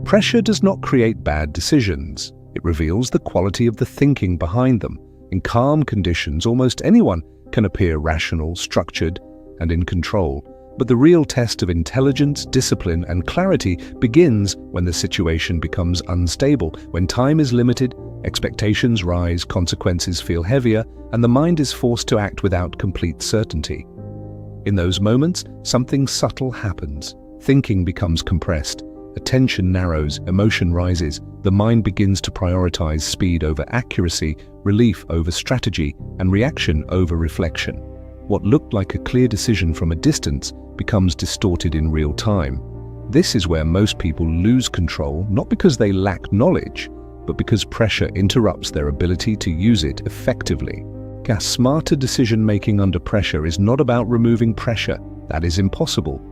Pressure does not create bad decisions. It reveals the quality of the thinking behind them. In calm conditions, almost anyone can appear rational, structured, and in control. But the real test of intelligence, discipline, and clarity begins when the situation becomes unstable, when time is limited, expectations rise, consequences feel heavier, and the mind is forced to act without complete certainty. In those moments, something subtle happens. Thinking becomes compressed, attention narrows, emotion rises, the mind begins to prioritize speed over accuracy, relief over strategy, and reaction over reflection. What looked like a clear decision from a distance becomes distorted in real time. This is where most people lose control, not because they lack knowledge, but because pressure interrupts their ability to use it effectively. Smarter decision-making under pressure is not about removing pressure. That is impossible.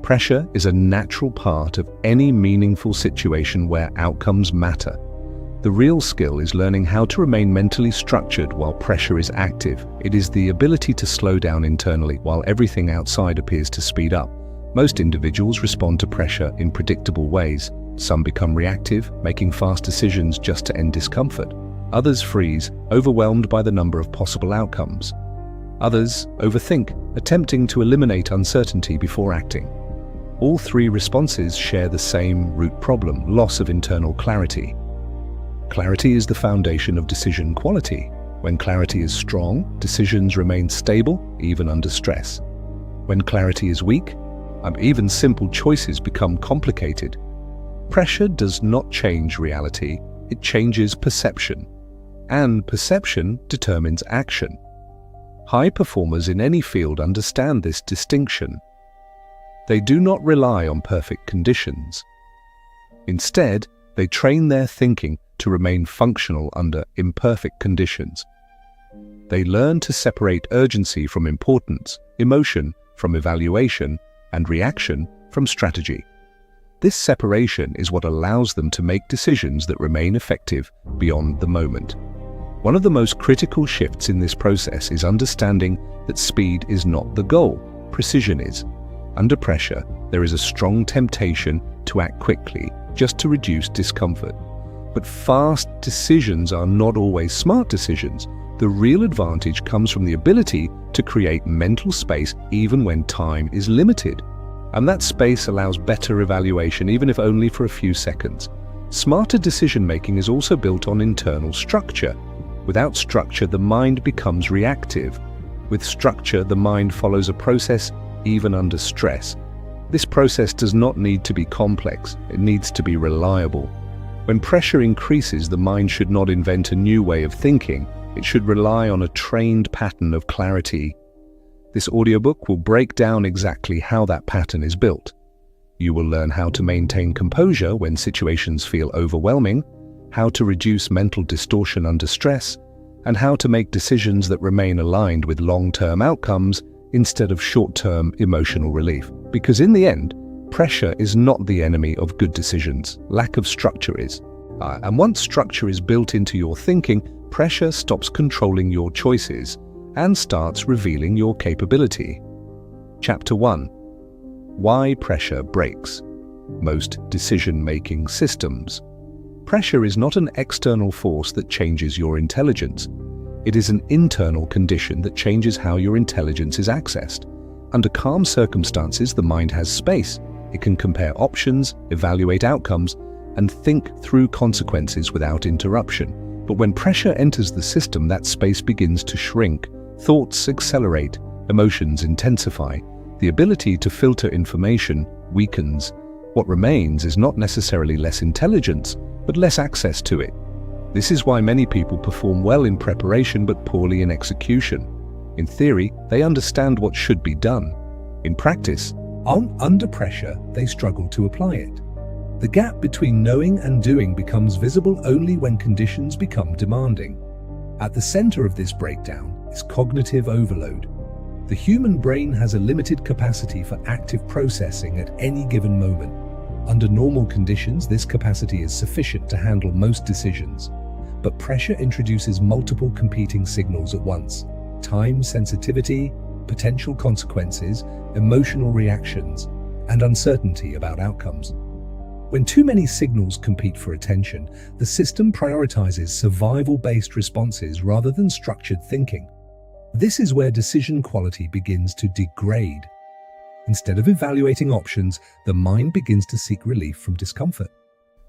Pressure is a natural part of any meaningful situation where outcomes matter. The real skill is learning how to remain mentally structured while pressure is active. It is the ability to slow down internally while everything outside appears to speed up. Most individuals respond to pressure in predictable ways. Some become reactive, making fast decisions just to end discomfort. Others freeze, overwhelmed by the number of possible outcomes. Others overthink, attempting to eliminate uncertainty before acting. All three responses share the same root problem: loss of internal clarity. Clarity is the foundation of decision quality. When clarity is strong, decisions remain stable, even under stress. When clarity is weak, even simple choices become complicated. Pressure does not change reality, it changes perception. And perception determines action. High performers in any field understand this distinction. They do not rely on perfect conditions. Instead, they train their thinking to remain functional under imperfect conditions. They learn to separate urgency from importance, emotion from evaluation, and reaction from strategy. This separation is what allows them to make decisions that remain effective beyond the moment. One of the most critical shifts in this process is understanding that speed is not the goal, precision is. Under pressure, there is a strong temptation to act quickly just to reduce discomfort. But fast decisions are not always smart decisions. The real advantage comes from the ability to create mental space even when time is limited. And that space allows better evaluation, even if only for a few seconds. Smarter decision-making is also built on internal structure. Without structure, the mind becomes reactive. With structure, the mind follows a process even under stress. This process does not need to be complex, it needs to be reliable. When pressure increases, the mind should not invent a new way of thinking, it should rely on a trained pattern of clarity. This audiobook will break down exactly how that pattern is built. You will learn how to maintain composure when situations feel overwhelming, how to reduce mental distortion under stress, and how to make decisions that remain aligned with long-term outcomes instead of short-term emotional relief. Because in the end, pressure is not the enemy of good decisions. Lack of structure is. And once structure is built into your thinking, pressure stops controlling your choices and starts revealing your capability. Chapter 1. Why pressure breaks most decision-making systems. Pressure is not an external force that changes your intelligence. It is an internal condition that changes how your intelligence is accessed. Under calm circumstances, the mind has space. It can compare options, evaluate outcomes, and think through consequences without interruption. But when pressure enters the system, that space begins to shrink. Thoughts accelerate, emotions intensify. The ability to filter information weakens. What remains is not necessarily less intelligence, but less access to it. This is why many people perform well in preparation but poorly in execution. In theory, they understand what should be done. In practice, under pressure, they struggle to apply it. The gap between knowing and doing becomes visible only when conditions become demanding. At the center of this breakdown is cognitive overload. The human brain has a limited capacity for active processing at any given moment. Under normal conditions, this capacity is sufficient to handle most decisions. But pressure introduces multiple competing signals at once: time sensitivity, potential consequences, emotional reactions, and uncertainty about outcomes. When too many signals compete for attention, the system prioritizes survival-based responses rather than structured thinking. This is where decision quality begins to degrade. Instead of evaluating options, the mind begins to seek relief from discomfort.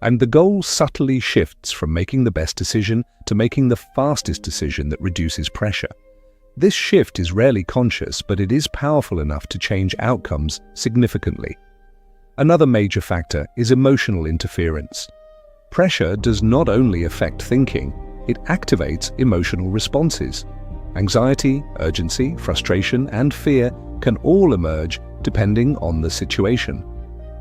And the goal subtly shifts from making the best decision to making the fastest decision that reduces pressure. This shift is rarely conscious, but it is powerful enough to change outcomes significantly. Another major factor is emotional interference. Pressure does not only affect thinking, it activates emotional responses. Anxiety, urgency, frustration, and fear can all emerge depending on the situation.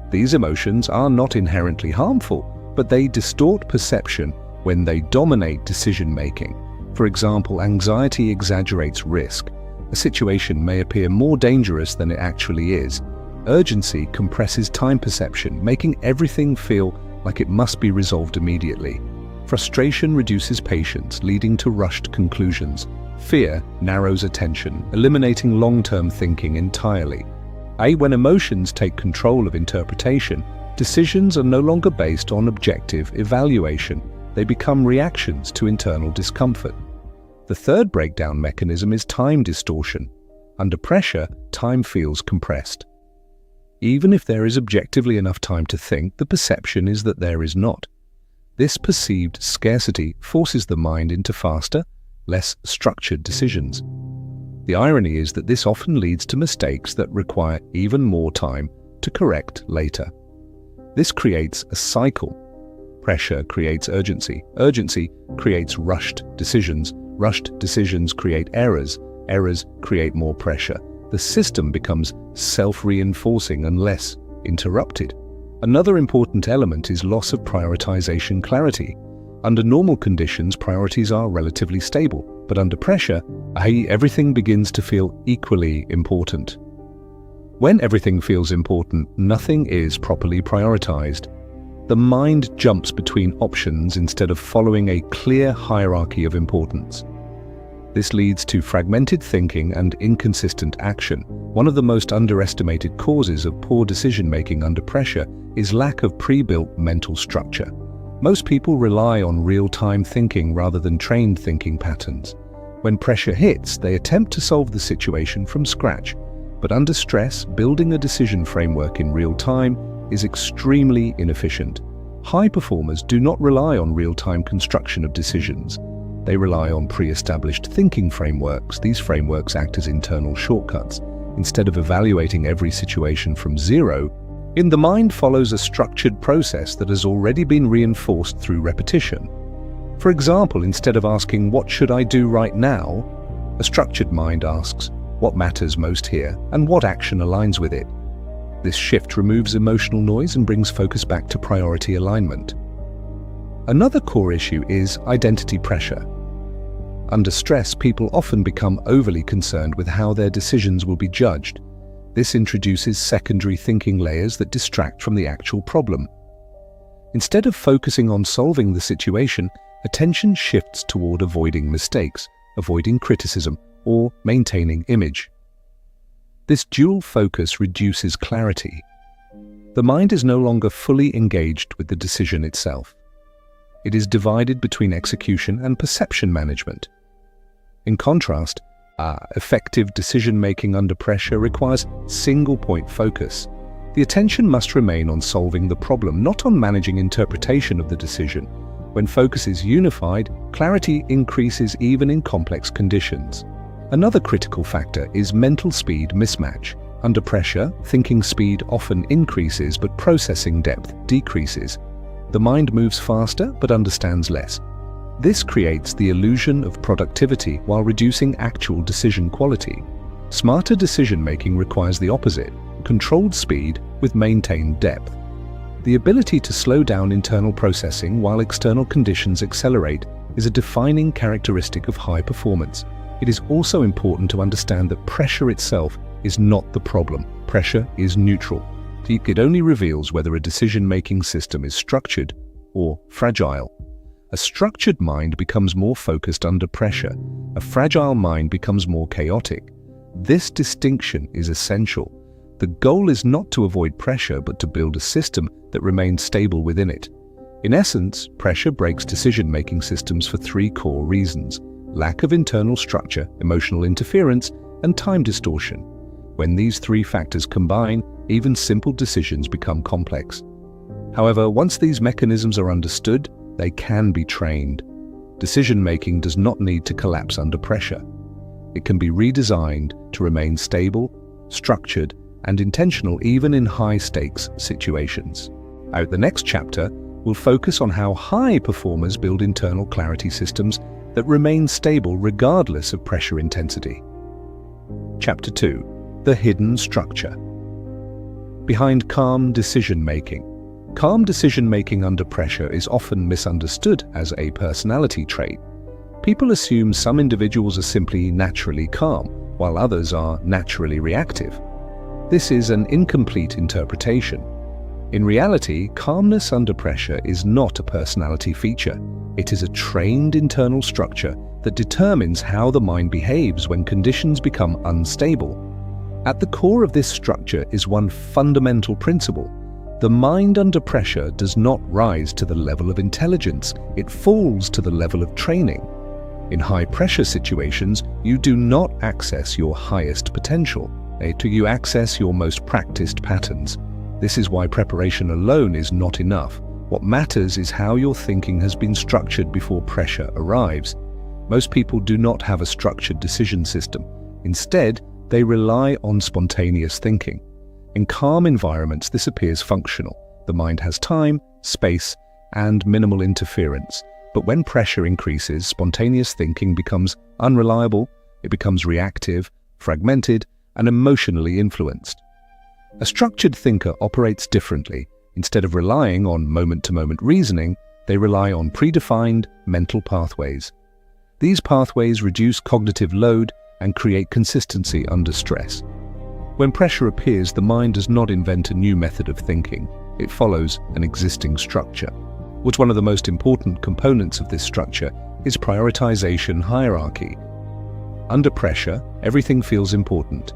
These emotions are not inherently harmful, but they distort perception when they dominate decision-making. For example, anxiety exaggerates risk. A situation may appear more dangerous than it actually is. Urgency compresses time perception, making everything feel like it must be resolved immediately. Frustration reduces patience, leading to rushed conclusions. Fear narrows attention, eliminating long-term thinking entirely. When emotions take control of interpretation, decisions are no longer based on objective evaluation. They become reactions to internal discomfort. The third breakdown mechanism is time distortion. Under pressure, time feels compressed. Even if there is objectively enough time to think, the perception is that there is not. This perceived scarcity forces the mind into faster, less structured decisions. The irony is that this often leads to mistakes that require even more time to correct later. This creates a cycle. Pressure creates urgency. Urgency creates rushed decisions. Rushed decisions create errors. Errors create more pressure. The system becomes self-reinforcing unless interrupted. Another important element is loss of prioritization clarity. Under normal conditions, priorities are relatively stable, but under pressure, everything begins to feel equally important. When everything feels important, nothing is properly prioritized. The mind jumps between options instead of following a clear hierarchy of importance. This leads to fragmented thinking and inconsistent action. One of the most underestimated causes of poor decision-making under pressure is lack of pre-built mental structure. Most people rely on real-time thinking rather than trained thinking patterns. When pressure hits, they attempt to solve the situation from scratch. But under stress, building a decision framework in real time is extremely inefficient. High performers do not rely on real-time construction of decisions. They rely on pre-established thinking frameworks. These frameworks act as internal shortcuts. Instead of evaluating every situation from zero, the mind follows a structured process that has already been reinforced through repetition. For example, instead of asking, "What should I do right now?" a structured mind asks, "What matters most here, and what action aligns with it?" This shift removes emotional noise and brings focus back to priority alignment. Another core issue is identity pressure. Under stress, people often become overly concerned with how their decisions will be judged. This introduces secondary thinking layers that distract from the actual problem. Instead of focusing on solving the situation, attention shifts toward avoiding mistakes, avoiding criticism, or maintaining image. This dual focus reduces clarity. The mind is no longer fully engaged with the decision itself. It is divided between execution and perception management. In contrast, effective decision-making under pressure requires single-point focus. The attention must remain on solving the problem, not on managing interpretation of the decision. When focus is unified, clarity increases even in complex conditions. Another critical factor is mental speed mismatch. Under pressure, thinking speed often increases, but processing depth decreases. The mind moves faster, but understands less. This creates the illusion of productivity while reducing actual decision quality. Smarter decision-making requires the opposite, controlled speed with maintained depth. The ability to slow down internal processing while external conditions accelerate is a defining characteristic of high performance. It is also important to understand that pressure itself is not the problem. Pressure is neutral. It only reveals whether a decision-making system is structured or fragile. A structured mind becomes more focused under pressure. A fragile mind becomes more chaotic. This distinction is essential. The goal is not to avoid pressure, but to build a system that remains stable within it. In essence, pressure breaks decision-making systems for three core reasons: lack of internal structure, emotional interference, and time distortion. When these three factors combine, even simple decisions become complex. However, once these mechanisms are understood, they can be trained. Decision-making does not need to collapse under pressure. It can be redesigned to remain stable, structured, and intentional even in high-stakes situations. Out the next chapter, we'll focus on how high performers build internal clarity systems that remain stable regardless of pressure intensity. Chapter 2. The Hidden Structure. Behind calm decision-making. Calm decision-making under pressure is often misunderstood as a personality trait. People assume some individuals are simply naturally calm, while others are naturally reactive. This is an incomplete interpretation. In reality, calmness under pressure is not a personality feature. It is a trained internal structure that determines how the mind behaves when conditions become unstable. At the core of this structure is one fundamental principle. The mind under pressure does not rise to the level of intelligence, it falls to the level of training. In high-pressure situations, you do not access your highest potential. You access your most practiced patterns. This is why preparation alone is not enough. What matters is how your thinking has been structured before pressure arrives. Most people do not have a structured decision system. Instead, they rely on spontaneous thinking. In calm environments, this appears functional. The mind has time, space, and minimal interference. But when pressure increases, spontaneous thinking becomes unreliable, it becomes reactive, fragmented, and emotionally influenced. A structured thinker operates differently. Instead of relying on moment-to-moment reasoning, they rely on predefined mental pathways. These pathways reduce cognitive load and create consistency under stress. When pressure appears, the mind does not invent a new method of thinking. It follows an existing structure. What's one of the most important components of this structure is prioritization hierarchy. Under pressure, everything feels important.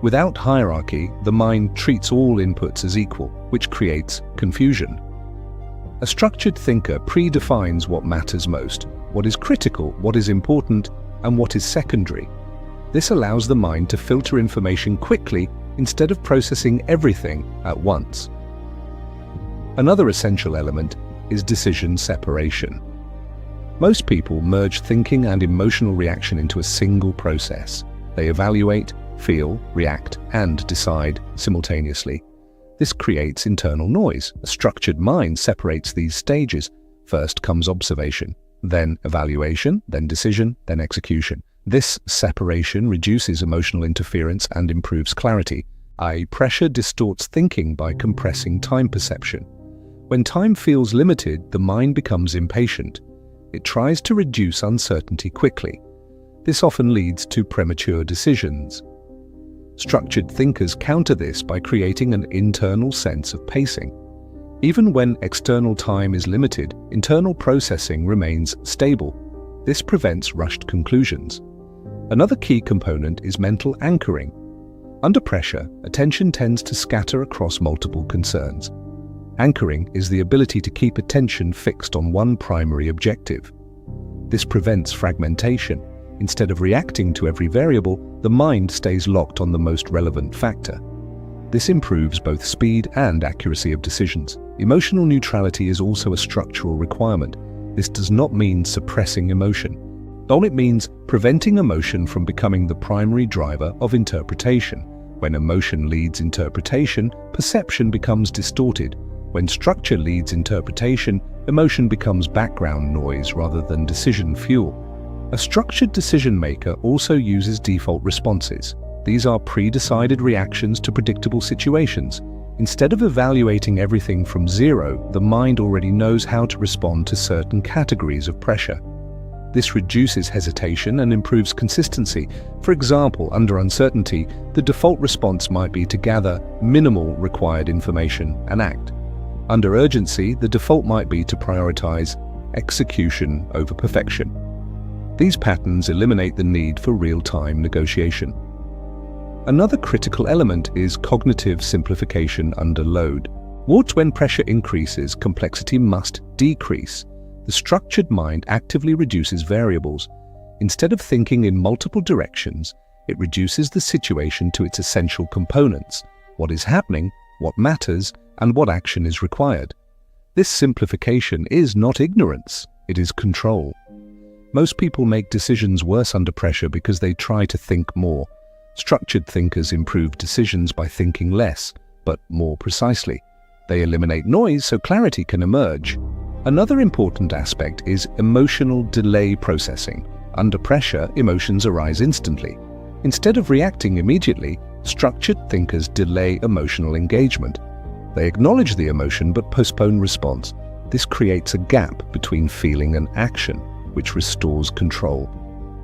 Without hierarchy, the mind treats all inputs as equal, which creates confusion. A structured thinker predefines what matters most, what is critical, what is important, and what is secondary. This allows the mind to filter information quickly instead of processing everything at once. Another essential element is decision separation. Most people merge thinking and emotional reaction into a single process. They evaluate, feel, react, and decide simultaneously. This creates internal noise. A structured mind separates these stages. First comes observation, then evaluation, then decision, then execution. This separation reduces emotional interference and improves clarity. Pressure distorts thinking by compressing time perception. When time feels limited, the mind becomes impatient. It tries to reduce uncertainty quickly. This often leads to premature decisions. Structured thinkers counter this by creating an internal sense of pacing. Even when external time is limited, internal processing remains stable. This prevents rushed conclusions. Another key component is mental anchoring. Under pressure, attention tends to scatter across multiple concerns. Anchoring is the ability to keep attention fixed on one primary objective. This prevents fragmentation. Instead of reacting to every variable, the mind stays locked on the most relevant factor. This improves both speed and accuracy of decisions. Emotional neutrality is also a structural requirement. This does not mean suppressing emotion. All it means preventing emotion from becoming the primary driver of interpretation. When emotion leads interpretation, perception becomes distorted. When structure leads interpretation, emotion becomes background noise rather than decision fuel. A structured decision maker also uses default responses. These are pre-decided reactions to predictable situations. Instead of evaluating everything from zero, the mind already knows how to respond to certain categories of pressure. This reduces hesitation and improves consistency. For example, under uncertainty, the default response might be to gather minimal required information and act. Under urgency, the default might be to prioritize execution over perfection. These patterns eliminate the need for real-time negotiation. Another critical element is cognitive simplification under load. When pressure increases, complexity must decrease. The structured mind actively reduces variables. Instead of thinking in multiple directions, it reduces the situation to its essential components: what is happening, what matters, and what action is required. This simplification is not ignorance, it is control. Most people make decisions worse under pressure because they try to think more. Structured thinkers improve decisions by thinking less, but more precisely. They eliminate noise so clarity can emerge. Another important aspect is emotional delay processing. Under pressure, emotions arise instantly. Instead of reacting immediately, structured thinkers delay emotional engagement. They acknowledge the emotion but postpone response. This creates a gap between feeling and action, which restores control.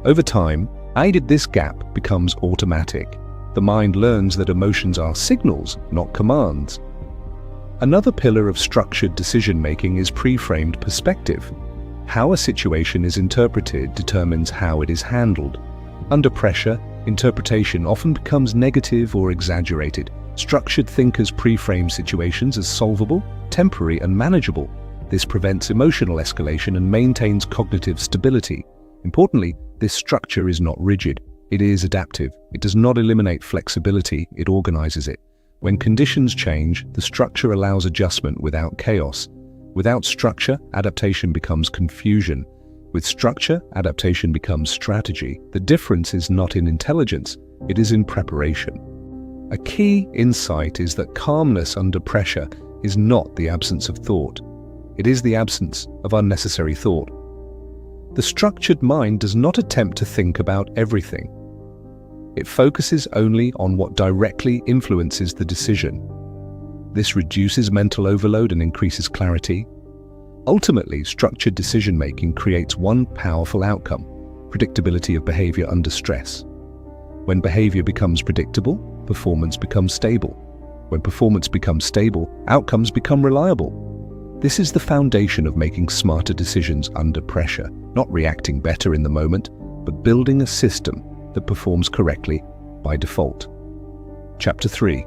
Over time, this gap becomes automatic. The mind learns that emotions are signals, not commands. Another pillar of structured decision-making is pre-framed perspective. How a situation is interpreted determines how it is handled. Under pressure, interpretation often becomes negative or exaggerated. Structured thinkers pre-frame situations as solvable, temporary, and manageable. This prevents emotional escalation and maintains cognitive stability. Importantly, this structure is not rigid. It is adaptive. It does not eliminate flexibility, it organizes it. When conditions change, the structure allows adjustment without chaos. Without structure, adaptation becomes confusion. With structure, adaptation becomes strategy. The difference is not in intelligence, it is in preparation. A key insight is that calmness under pressure is not the absence of thought. It is the absence of unnecessary thought. The structured mind does not attempt to think about everything. It focuses only on what directly influences the decision. This reduces mental overload and increases clarity. Ultimately, structured decision-making creates one powerful outcome: predictability of behavior under stress. When behavior becomes predictable, performance becomes stable. When performance becomes stable, outcomes become reliable. This is the foundation of making smarter decisions under pressure, not reacting better in the moment, but building a system that performs correctly by default. Chapter 3.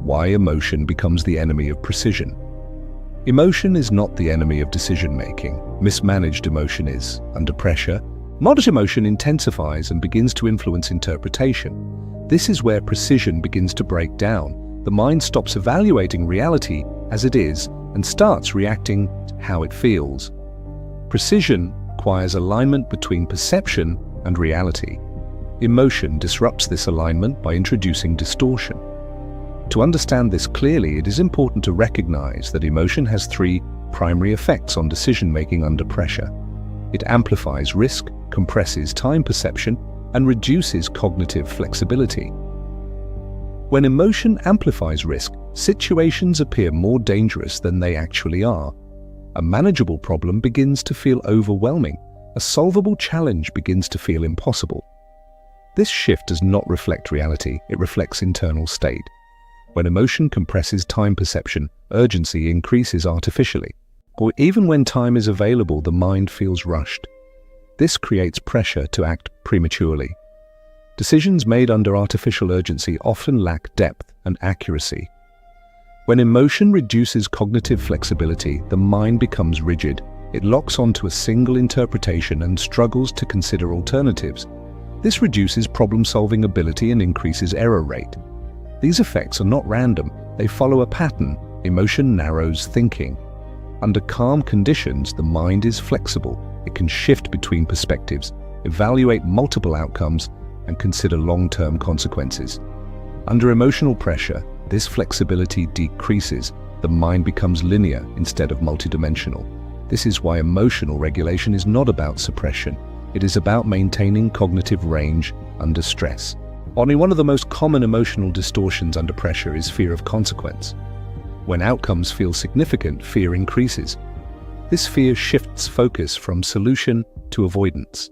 Why emotion becomes the enemy of precision. Emotion is not the enemy of decision-making. Mismanaged emotion is. Under pressure, moderate emotion intensifies and begins to influence interpretation. This is where precision begins to break down. The mind stops evaluating reality as it is and starts reacting to how it feels. Precision requires alignment between perception and reality. Emotion disrupts this alignment by introducing distortion. To understand this clearly, it is important to recognize that emotion has three primary effects on decision-making under pressure. It amplifies risk, compresses time perception, and reduces cognitive flexibility. When emotion amplifies risk, situations appear more dangerous than they actually are. A manageable problem begins to feel overwhelming. A solvable challenge begins to feel impossible. This shift does not reflect reality, it reflects internal state. When emotion compresses time perception, urgency increases artificially. Or even when time is available, the mind feels rushed. This creates pressure to act prematurely. Decisions made under artificial urgency often lack depth and accuracy. When emotion reduces cognitive flexibility, the mind becomes rigid. It locks onto a single interpretation and struggles to consider alternatives. This reduces problem-solving ability and increases error rate. These effects are not random, they follow a pattern. Emotion narrows thinking. Under calm conditions, the mind is flexible. It can shift between perspectives, evaluate multiple outcomes, and consider long-term consequences. Under emotional pressure, this flexibility decreases. The mind becomes linear instead of multidimensional. This is why emotional regulation is not about suppression. It is about maintaining cognitive range under stress. Only one of the most common emotional distortions under pressure is fear of consequence. When outcomes feel significant, fear increases. This fear shifts focus from solution to avoidance.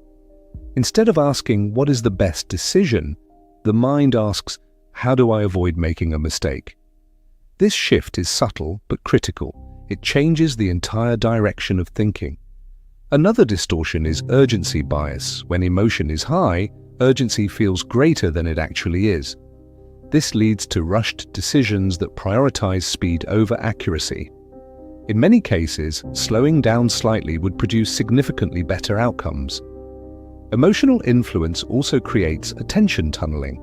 Instead of asking, what is the best decision, the mind asks, how do I avoid making a mistake? This shift is subtle but critical. It changes the entire direction of thinking. Another distortion is urgency bias. When emotion is high, urgency feels greater than it actually is. This leads to rushed decisions that prioritize speed over accuracy. In many cases, slowing down slightly would produce significantly better outcomes. Emotional influence also creates attention tunneling.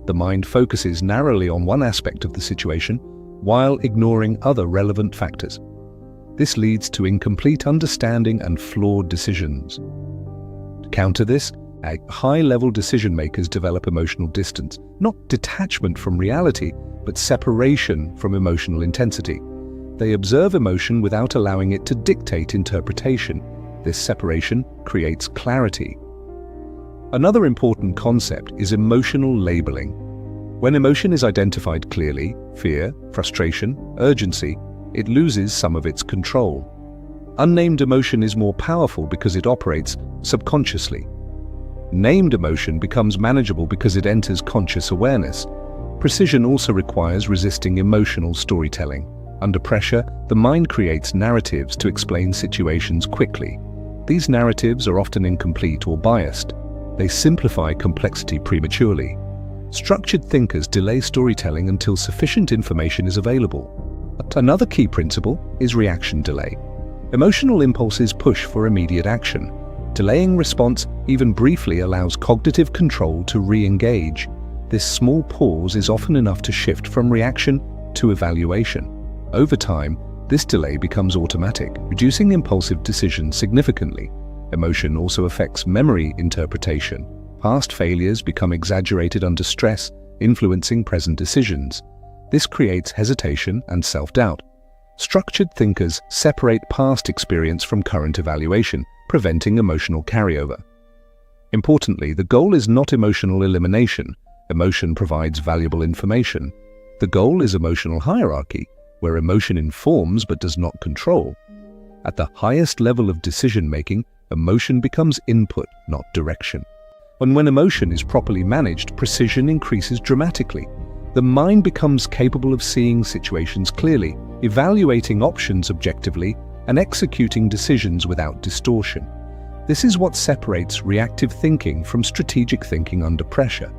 The mind focuses narrowly on one aspect of the situation while ignoring other relevant factors. This leads to incomplete understanding and flawed decisions. To counter this, high-level decision-makers develop emotional distance, not detachment from reality, but separation from emotional intensity. They observe emotion without allowing it to dictate interpretation. This separation creates clarity. Another important concept is emotional labeling. When emotion is identified clearly, fear, frustration, urgency, it loses some of its control. Unnamed emotion is more powerful because it operates subconsciously. Named emotion becomes manageable because it enters conscious awareness. Precision also requires resisting emotional storytelling. Under pressure, the mind creates narratives to explain situations quickly. These narratives are often incomplete or biased. They simplify complexity prematurely. Structured thinkers delay storytelling until sufficient information is available. Another key principle is reaction delay. Emotional impulses push for immediate action. Delaying response, even briefly, allows cognitive control to re-engage. This small pause is often enough to shift from reaction to evaluation. Over time, this delay becomes automatic, reducing impulsive decisions significantly. Emotion also affects memory interpretation. Past failures become exaggerated under stress, influencing present decisions. This creates hesitation and self-doubt. Structured thinkers separate past experience from current evaluation, preventing emotional carryover. Importantly, the goal is not emotional elimination. Emotion provides valuable information. The goal is emotional hierarchy, where emotion informs but does not control. At the highest level of decision-making, emotion becomes input, not direction. And when emotion is properly managed, precision increases dramatically. The mind becomes capable of seeing situations clearly, evaluating options objectively, and executing decisions without distortion. This is what separates reactive thinking from strategic thinking under pressure.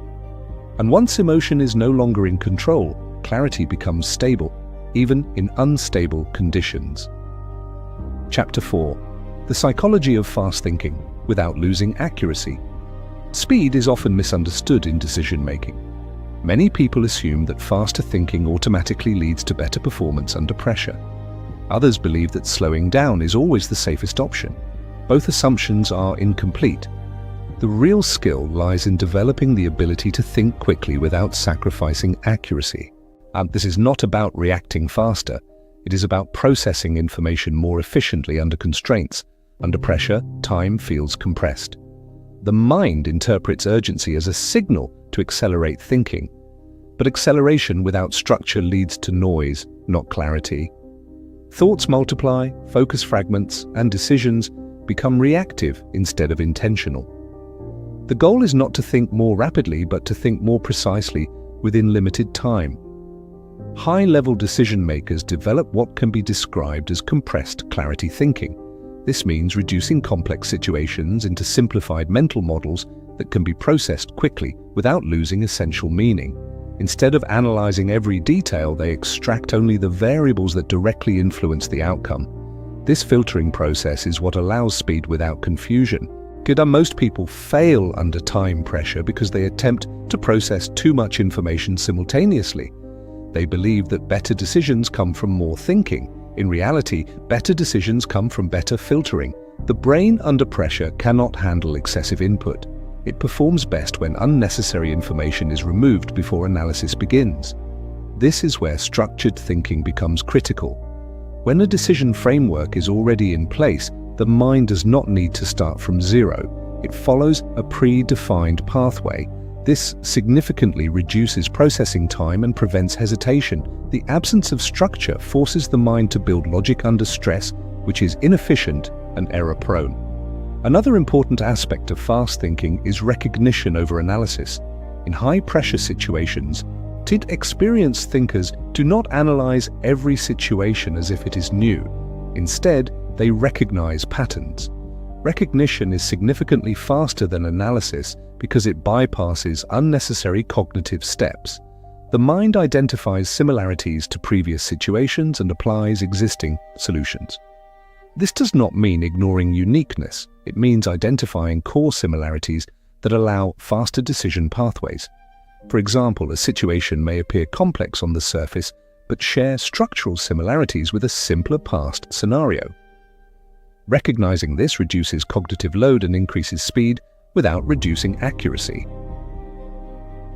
And once emotion is no longer in control, clarity becomes stable, even in unstable conditions. Chapter 4. The psychology of fast thinking without losing accuracy. Speed is often misunderstood in decision-making. Many people assume that faster thinking automatically leads to better performance under pressure. Others believe that slowing down is always the safest option. Both assumptions are incomplete. The real skill lies in developing the ability to think quickly without sacrificing accuracy. This is not about reacting faster. It is about processing information more efficiently under constraints. Under pressure, time feels compressed. The mind interprets urgency as a signal to accelerate thinking. But acceleration without structure leads to noise, not clarity. Thoughts multiply, focus fragments, and decisions become reactive instead of intentional. The goal is not to think more rapidly, but to think more precisely within limited time. High-level decision-makers develop what can be described as compressed clarity thinking. This means reducing complex situations into simplified mental models that can be processed quickly without losing essential meaning. Instead of analyzing every detail, they extract only the variables that directly influence the outcome. This filtering process is what allows speed without confusion. Most people fail under time pressure because they attempt to process too much information simultaneously. They believe that better decisions come from more thinking. In reality, better decisions come from better filtering. The brain under pressure cannot handle excessive input. It performs best when unnecessary information is removed before analysis begins. This is where structured thinking becomes critical. When a decision framework is already in place, the mind does not need to start from zero. It follows a predefined pathway. This significantly reduces processing time and prevents hesitation. The absence of structure forces the mind to build logic under stress, which is inefficient and error-prone. Another important aspect of fast thinking is recognition over analysis. In high-pressure situations, experienced thinkers do not analyze every situation as if it is new. Instead, they recognize patterns. Recognition is significantly faster than analysis because it bypasses unnecessary cognitive steps. The mind identifies similarities to previous situations and applies existing solutions. This does not mean ignoring uniqueness. It means identifying core similarities that allow faster decision pathways. For example, a situation may appear complex on the surface, but share structural similarities with a simpler past scenario. Recognizing this reduces cognitive load and increases speed without reducing accuracy.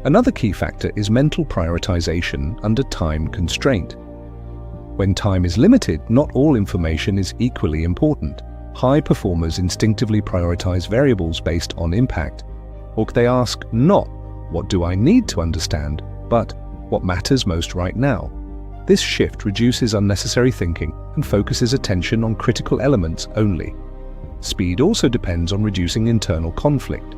Another key factor is mental prioritization under time constraint. When time is limited, not all information is equally important. High performers instinctively prioritize variables based on impact, or they ask not, "What do I need to understand?" but "What matters most right now?" This shift reduces unnecessary thinking and focuses attention on critical elements only. Speed also depends on reducing internal conflict.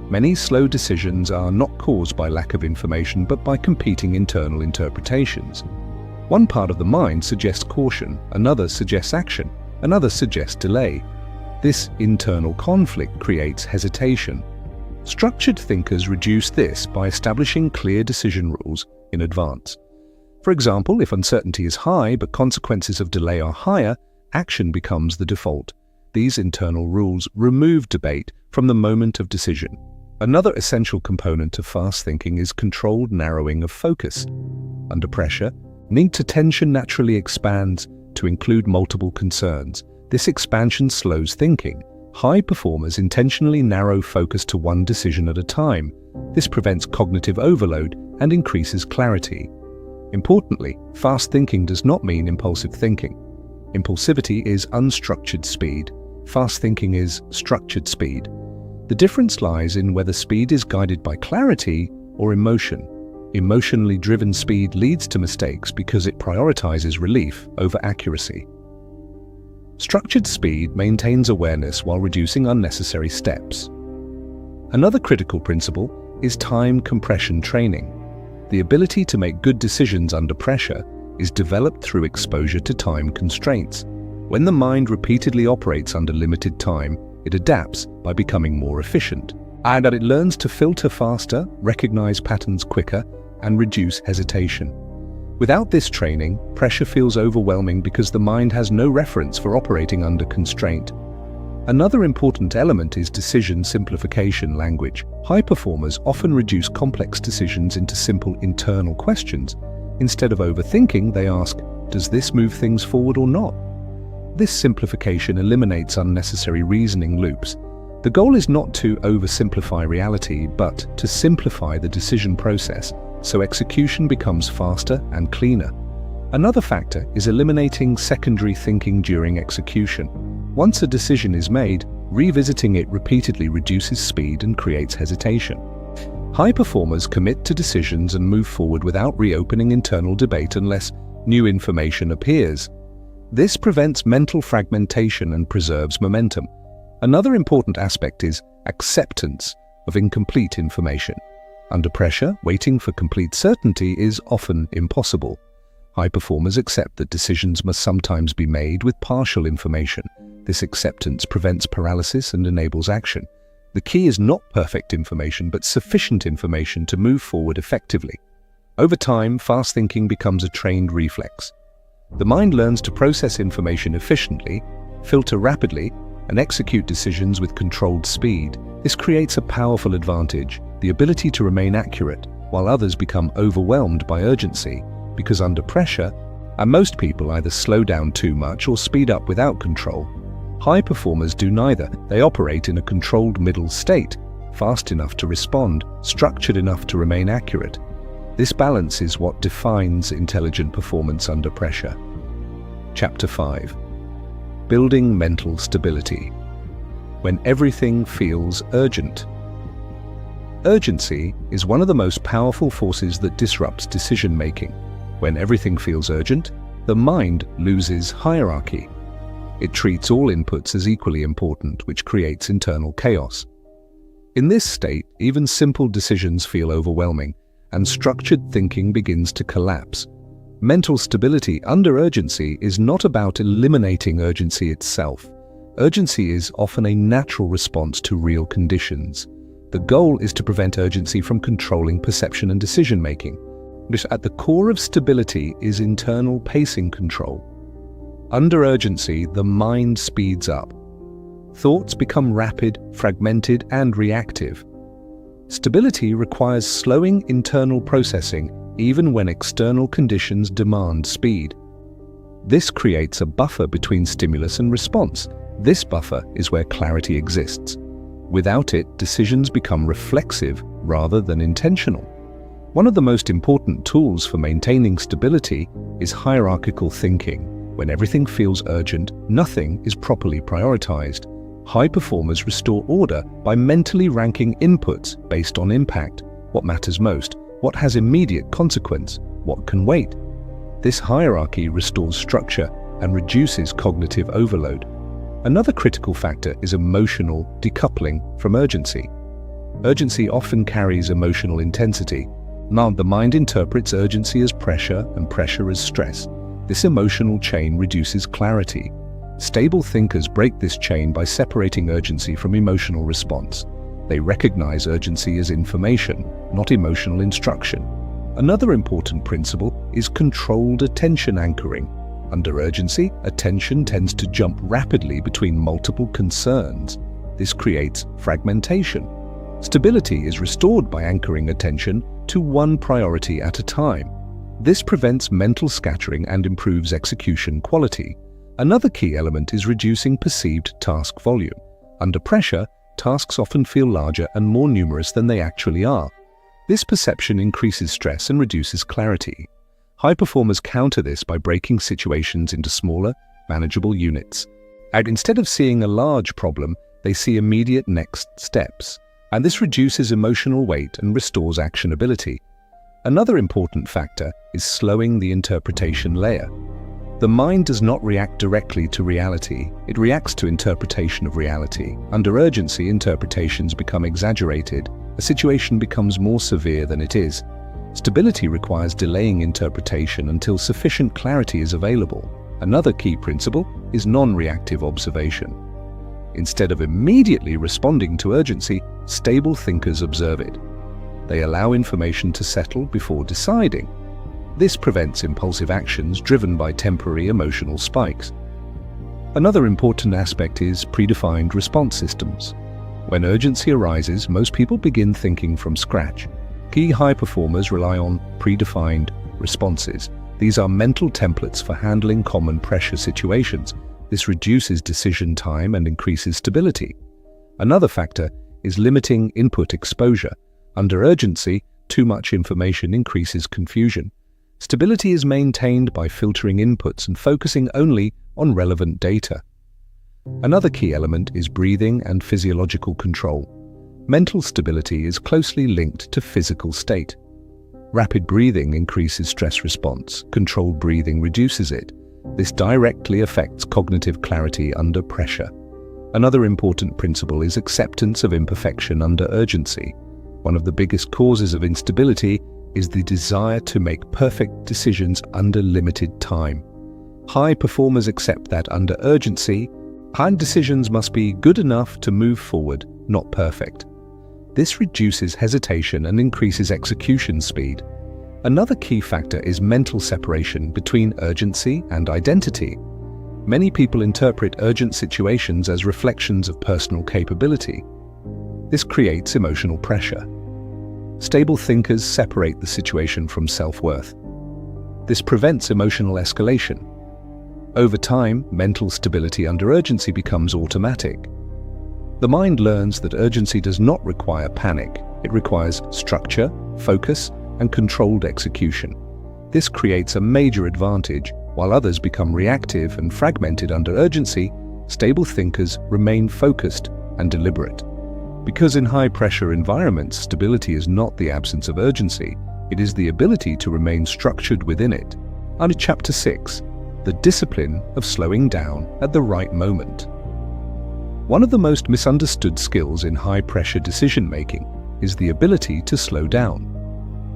Many slow decisions are not caused by lack of information but by competing internal interpretations. One part of the mind suggests caution, another suggests action, another suggests delay. This internal conflict creates hesitation. Structured thinkers reduce this by establishing clear decision rules in advance. For example, if uncertainty is high but consequences of delay are higher, action becomes the default. These internal rules remove debate from the moment of decision. Another essential component of fast thinking is controlled narrowing of focus. Under pressure, need attention naturally expands to include multiple concerns. This expansion slows thinking. High performers intentionally narrow focus to one decision at a time. This prevents cognitive overload and increases clarity. Importantly, fast thinking does not mean impulsive thinking. Impulsivity is unstructured speed. Fast thinking is structured speed. The difference lies in whether speed is guided by clarity or emotion. Emotionally driven speed leads to mistakes because it prioritizes relief over accuracy. Structured speed maintains awareness while reducing unnecessary steps. Another critical principle is time compression training. The ability to make good decisions under pressure is developed through exposure to time constraints. When the mind repeatedly operates under limited time, it adapts by becoming more efficient, and that it learns to filter faster, recognize patterns quicker, and reduce hesitation. Without this training, pressure feels overwhelming because the mind has no reference for operating under constraint. Another important element is decision simplification language. High performers often reduce complex decisions into simple internal questions. Instead of overthinking, they ask, "Does this move things forward or not?" This simplification eliminates unnecessary reasoning loops. The goal is not to oversimplify reality, but to simplify the decision process so execution becomes faster and cleaner. Another factor is eliminating secondary thinking during execution. Once a decision is made, revisiting it repeatedly reduces speed and creates hesitation. High performers commit to decisions and move forward without reopening internal debate unless new information appears. This prevents mental fragmentation and preserves momentum. Another important aspect is acceptance of incomplete information. Under pressure, waiting for complete certainty is often impossible. High performers accept that decisions must sometimes be made with partial information. This acceptance prevents paralysis and enables action. The key is not perfect information, but sufficient information to move forward effectively. Over time, fast thinking becomes a trained reflex. The mind learns to process information efficiently, filter rapidly, and execute decisions with controlled speed. This creates a powerful advantage, the ability to remain accurate, while others become overwhelmed by urgency, because under pressure, and most people either slow down too much or speed up without control. High performers do neither. They operate in a controlled middle state, fast enough to respond, structured enough to remain accurate. This balance is what defines intelligent performance under pressure. Chapter 5. Building mental stability. When everything feels urgent. Urgency is one of the most powerful forces that disrupts decision-making. When everything feels urgent, the mind loses hierarchy. It treats all inputs as equally important, which creates internal chaos. In this state, even simple decisions feel overwhelming, and structured thinking begins to collapse. Mental stability under urgency is not about eliminating urgency itself. Urgency is often a natural response to real conditions. The goal is to prevent urgency from controlling perception and decision-making. At the core of stability is internal pacing control. Under urgency, the mind speeds up. Thoughts become rapid, fragmented, and reactive. Stability requires slowing internal processing even when external conditions demand speed. This creates a buffer between stimulus and response. This buffer is where clarity exists. Without it, decisions become reflexive rather than intentional. One of the most important tools for maintaining stability is hierarchical thinking. When everything feels urgent, nothing is properly prioritized. High performers restore order by mentally ranking inputs based on impact, what matters most, what has immediate consequence, what can wait. This hierarchy restores structure and reduces cognitive overload. Another critical factor is emotional decoupling from urgency. Urgency often carries emotional intensity. Now, the mind interprets urgency as pressure and pressure as stress. This emotional chain reduces clarity. Stable thinkers break this chain by separating urgency from emotional response. They recognize urgency as information, not emotional instruction. Another important principle is controlled attention anchoring. Under urgency, attention tends to jump rapidly between multiple concerns. This creates fragmentation. Stability is restored by anchoring attention to one priority at a time. This prevents mental scattering and improves execution quality. Another key element is reducing perceived task volume. Under pressure, tasks often feel larger and more numerous than they actually are. This perception increases stress and reduces clarity. High performers counter this by breaking situations into smaller, manageable units. And instead of seeing a large problem, they see immediate next steps. And this reduces emotional weight and restores actionability. Another important factor is slowing the interpretation layer. The mind does not react directly to reality, it reacts to interpretation of reality. Under urgency, interpretations become exaggerated. A situation becomes more severe than it is. Stability requires delaying interpretation until sufficient clarity is available. Another key principle is non-reactive observation. Instead of immediately responding to urgency, stable thinkers observe it. They allow information to settle before deciding. This prevents impulsive actions driven by temporary emotional spikes. Another important aspect is predefined response systems. When urgency arises, most people begin thinking from scratch. Key high performers rely on predefined responses. These are mental templates for handling common pressure situations. This reduces decision time and increases stability. Another factor is limiting input exposure. Under urgency, too much information increases confusion. Stability is maintained by filtering inputs and focusing only on relevant data. Another key element is breathing and physiological control. Mental stability is closely linked to physical state. Rapid breathing increases stress response. Controlled breathing reduces it. This directly affects cognitive clarity under pressure. Another important principle is acceptance of imperfection under urgency. One of the biggest causes of instability is the desire to make perfect decisions under limited time. High performers accept that under urgency, decisions must be good enough to move forward, not perfect. This reduces hesitation and increases execution speed. Another key factor is mental separation between urgency and identity. Many people interpret urgent situations as reflections of personal capability. This creates emotional pressure. Stable thinkers separate the situation from self-worth. This prevents emotional escalation. Over time, mental stability under urgency becomes automatic. The mind learns that urgency does not require panic. It requires structure, focus, and controlled execution. This creates a major advantage. While others become reactive and fragmented under urgency, stable thinkers remain focused and deliberate. Because in high-pressure environments, stability is not the absence of urgency, it is the ability to remain structured within it. Under Chapter 6, the discipline of slowing down at the right moment. One of the most misunderstood skills in high-pressure decision-making is the ability to slow down.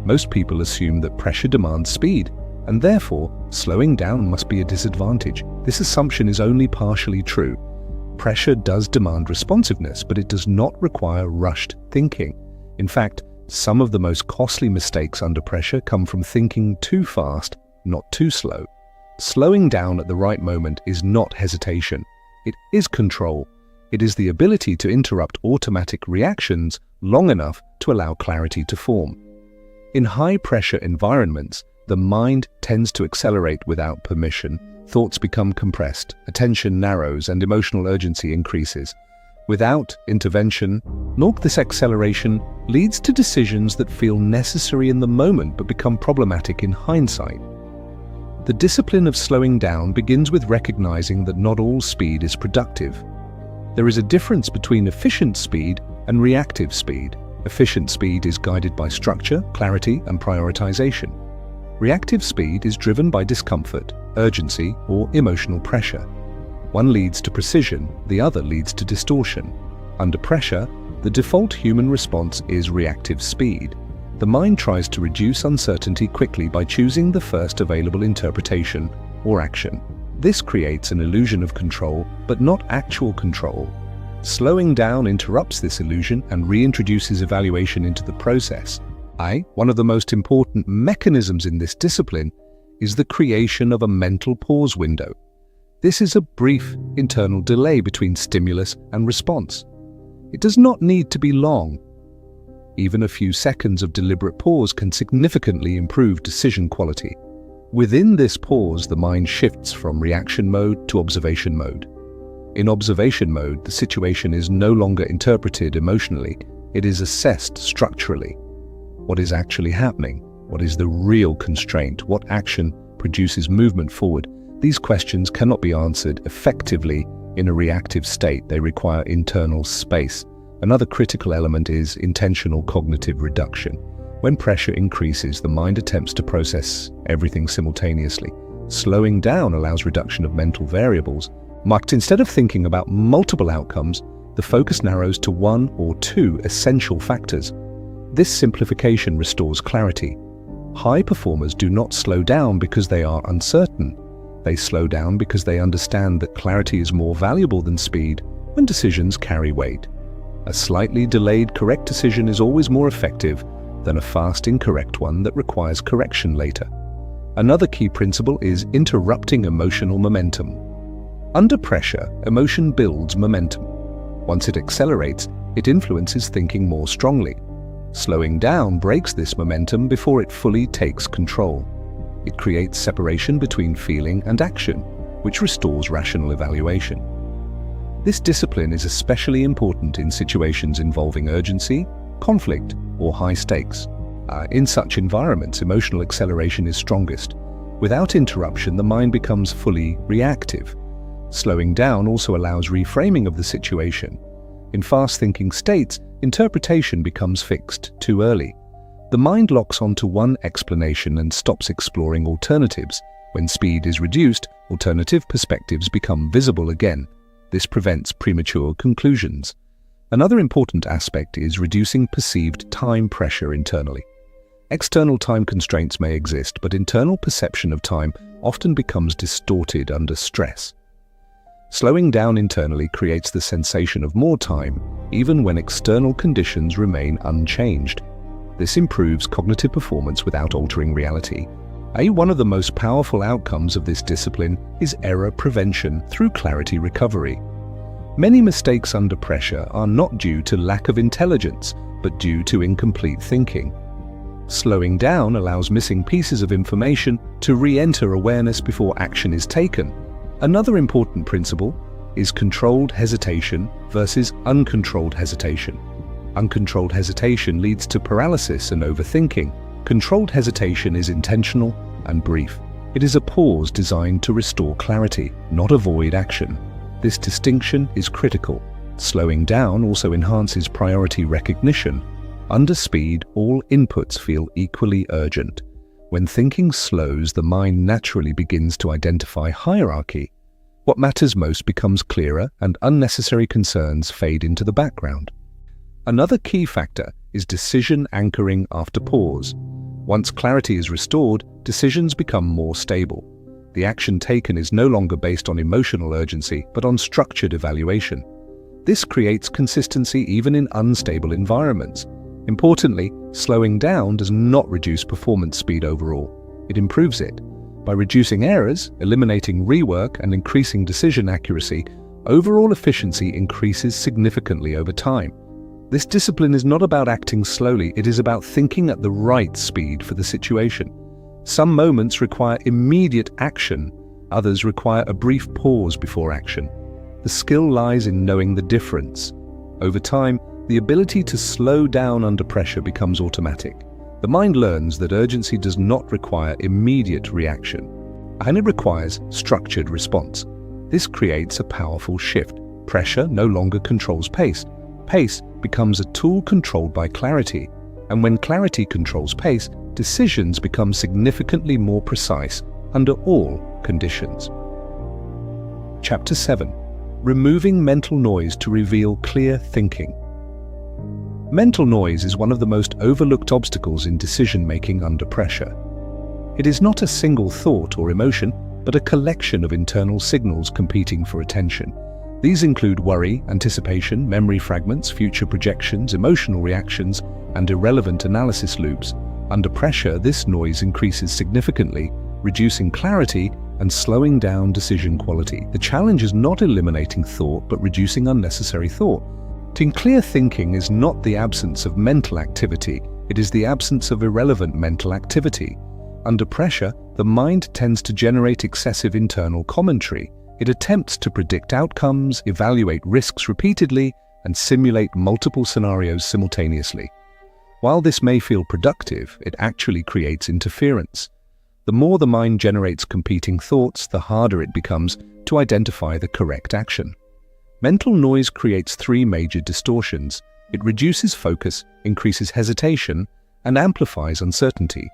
Most people assume that pressure demands speed, and therefore slowing down must be a disadvantage. This assumption is only partially true. Pressure does demand responsiveness, but it does not require rushed thinking. In fact, Some of the most costly mistakes under pressure come from thinking too fast, not too slow. Slowing down at the right moment is not hesitation. It is control. It is the ability to interrupt automatic reactions long enough to allow clarity to form. In high-pressure environments, the mind tends to accelerate without permission. Thoughts become compressed, attention narrows, and emotional urgency increases. Without intervention, this acceleration leads to decisions that feel necessary in the moment but become problematic in hindsight. The discipline of slowing down begins with recognizing that not all speed is productive. There is a difference between efficient speed and reactive speed. Efficient speed is guided by structure, clarity, and prioritization. Reactive speed is driven by discomfort, urgency, or emotional pressure. One leads to precision, the other leads to distortion. Under pressure, the default human response is reactive speed. The mind tries to reduce uncertainty quickly by choosing the first available interpretation or action. This creates an illusion of control, but not actual control. Slowing down interrupts this illusion and reintroduces evaluation into the process. One of the most important mechanisms in this discipline is the creation of a mental pause window. This is a brief internal delay between stimulus and response. It does not need to be long. Even a few seconds of deliberate pause can significantly improve decision quality. Within this pause, the mind shifts from reaction mode to observation mode. In observation mode, the situation is no longer interpreted emotionally, it is assessed structurally. What is actually happening? What is the real constraint? What action produces movement forward? These questions cannot be answered effectively in a reactive state. They require internal space. Another critical element is intentional cognitive reduction. When pressure increases, the mind attempts to process everything simultaneously. Slowing down allows reduction of mental variables. Instead of thinking about multiple outcomes, the focus narrows to one or two essential factors. This simplification restores clarity. High performers do not slow down because they are uncertain. They slow down because they understand that clarity is more valuable than speed when decisions carry weight. A slightly delayed correct decision is always more effective than a fast incorrect one that requires correction later. Another key principle is interrupting emotional momentum. Under pressure, emotion builds momentum. Once it accelerates, it influences thinking more strongly. Slowing down breaks this momentum before it fully takes control. It creates separation between feeling and action, which restores rational evaluation. This discipline is especially important in situations involving urgency, conflict, or high stakes. In such environments, emotional acceleration is strongest. Without interruption, the mind becomes fully reactive. Slowing down also allows reframing of the situation. In fast-thinking states, interpretation becomes fixed too early. The mind locks onto one explanation and stops exploring alternatives. When speed is reduced, alternative perspectives become visible again. This prevents premature conclusions. Another important aspect is reducing perceived time pressure internally. External time constraints may exist, but internal perception of time often becomes distorted under stress. Slowing down internally creates the sensation of more time, even when external conditions remain unchanged. This improves cognitive performance without altering reality. One of the most powerful outcomes of this discipline is error prevention through clarity recovery. Many mistakes under pressure are not due to lack of intelligence, but due to incomplete thinking. Slowing down allows missing pieces of information to re-enter awareness before action is taken. Another important principle is controlled hesitation versus uncontrolled hesitation. Uncontrolled hesitation leads to paralysis and overthinking. Controlled hesitation is intentional and brief. It is a pause designed to restore clarity, not avoid action. This distinction is critical. Slowing down also enhances priority recognition. Under speed, all inputs feel equally urgent. When thinking slows, the mind naturally begins to identify hierarchy. What matters most becomes clearer, and unnecessary concerns fade into the background. Another key factor is decision anchoring after pause. Once clarity is restored, decisions become more stable. The action taken is no longer based on emotional urgency, but on structured evaluation. This creates consistency even in unstable environments. Importantly, Slowing down does not reduce performance speed overall. It improves it. By reducing errors, eliminating rework, and increasing decision accuracy, overall efficiency increases significantly over time. This discipline is not about acting slowly, it is about thinking at the right speed for the situation. Some moments require immediate action, others require a brief pause before action. The skill lies in knowing the difference. Over time, the ability to slow down under pressure becomes automatic. The mind learns that urgency does not require immediate reaction, and it requires structured response. This creates a powerful shift. Pressure no longer controls pace. Pace becomes a tool controlled by clarity, and when clarity controls pace, decisions become significantly more precise under all conditions. Chapter 7. Removing mental noise to reveal clear thinking. Mental noise is one of the most overlooked obstacles in decision-making under pressure. It is not a single thought or emotion, but a collection of internal signals competing for attention. These include worry, anticipation, memory fragments, future projections, emotional reactions, and irrelevant analysis loops. Under pressure, this noise increases significantly, reducing clarity and slowing down decision quality. The challenge is not eliminating thought, but reducing unnecessary thought. Clear thinking is not the absence of mental activity, it is the absence of irrelevant mental activity. Under pressure, the mind tends to generate excessive internal commentary. It attempts to predict outcomes, evaluate risks repeatedly, and simulate multiple scenarios simultaneously. While this may feel productive, it actually creates interference. The more the mind generates competing thoughts, the harder it becomes to identify the correct action. Mental noise creates three major distortions. It reduces focus, increases hesitation, and amplifies uncertainty.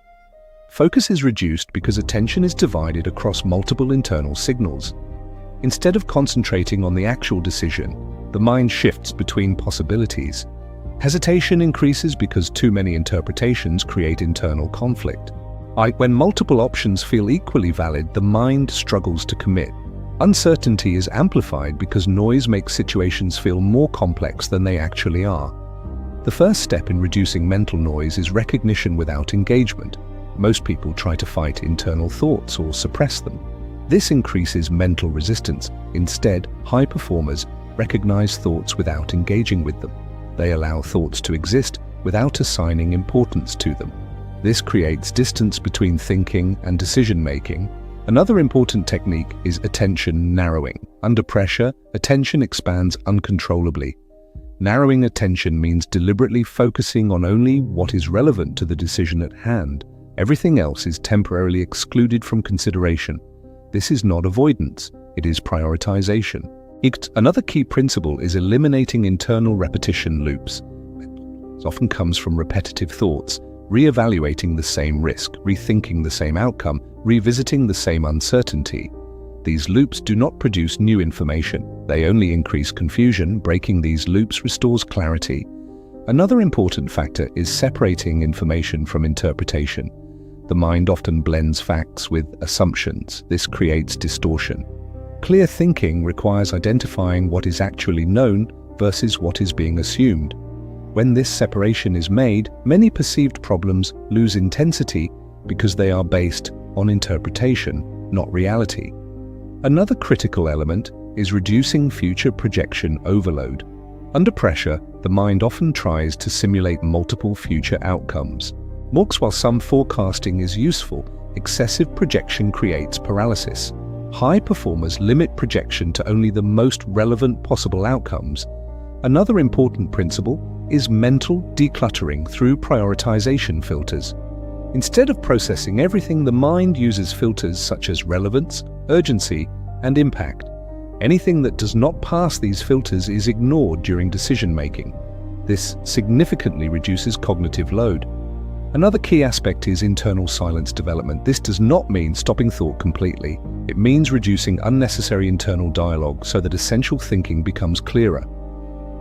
Focus is reduced because attention is divided across multiple internal signals. Instead of concentrating on the actual decision, the mind shifts between possibilities. Hesitation increases because too many interpretations create internal conflict. When multiple options feel equally valid, the mind struggles to commit. Uncertainty is amplified because noise makes situations feel more complex than they actually are. The first step in reducing mental noise is recognition without engagement. Most people try to fight internal thoughts or suppress them. This increases mental resistance. Instead, high performers recognize thoughts without engaging with them. They allow thoughts to exist without assigning importance to them. This creates distance between thinking and decision-making. Another important technique is attention narrowing. Under pressure, attention expands uncontrollably. Narrowing attention means deliberately focusing on only what is relevant to the decision at hand. Everything else is temporarily excluded from consideration. This is not avoidance, it is prioritization. Another key principle is eliminating internal repetition loops. This often comes from repetitive thoughts, re-evaluating the same risk, rethinking the same outcome, revisiting the same uncertainty. These loops do not produce new information. They only increase confusion. Breaking these loops restores clarity. Another important factor is separating information from interpretation. The mind often blends facts with assumptions. This creates distortion. Clear thinking requires identifying what is actually known versus what is being assumed. When this separation is made, many perceived problems lose intensity because they are based on interpretation, not reality. Another critical element is reducing future projection overload. Under pressure, the mind often tries to simulate multiple future outcomes. While some forecasting is useful, excessive projection creates paralysis. High performers limit projection to only the most relevant possible outcomes. Another important principle is mental decluttering through prioritization filters. Instead of processing everything, the mind uses filters such as relevance, urgency, and impact. Anything that does not pass these filters is ignored during decision-making. This significantly reduces cognitive load. Another key aspect is internal silence development. This does not mean stopping thought completely. It means reducing unnecessary internal dialogue so that essential thinking becomes clearer.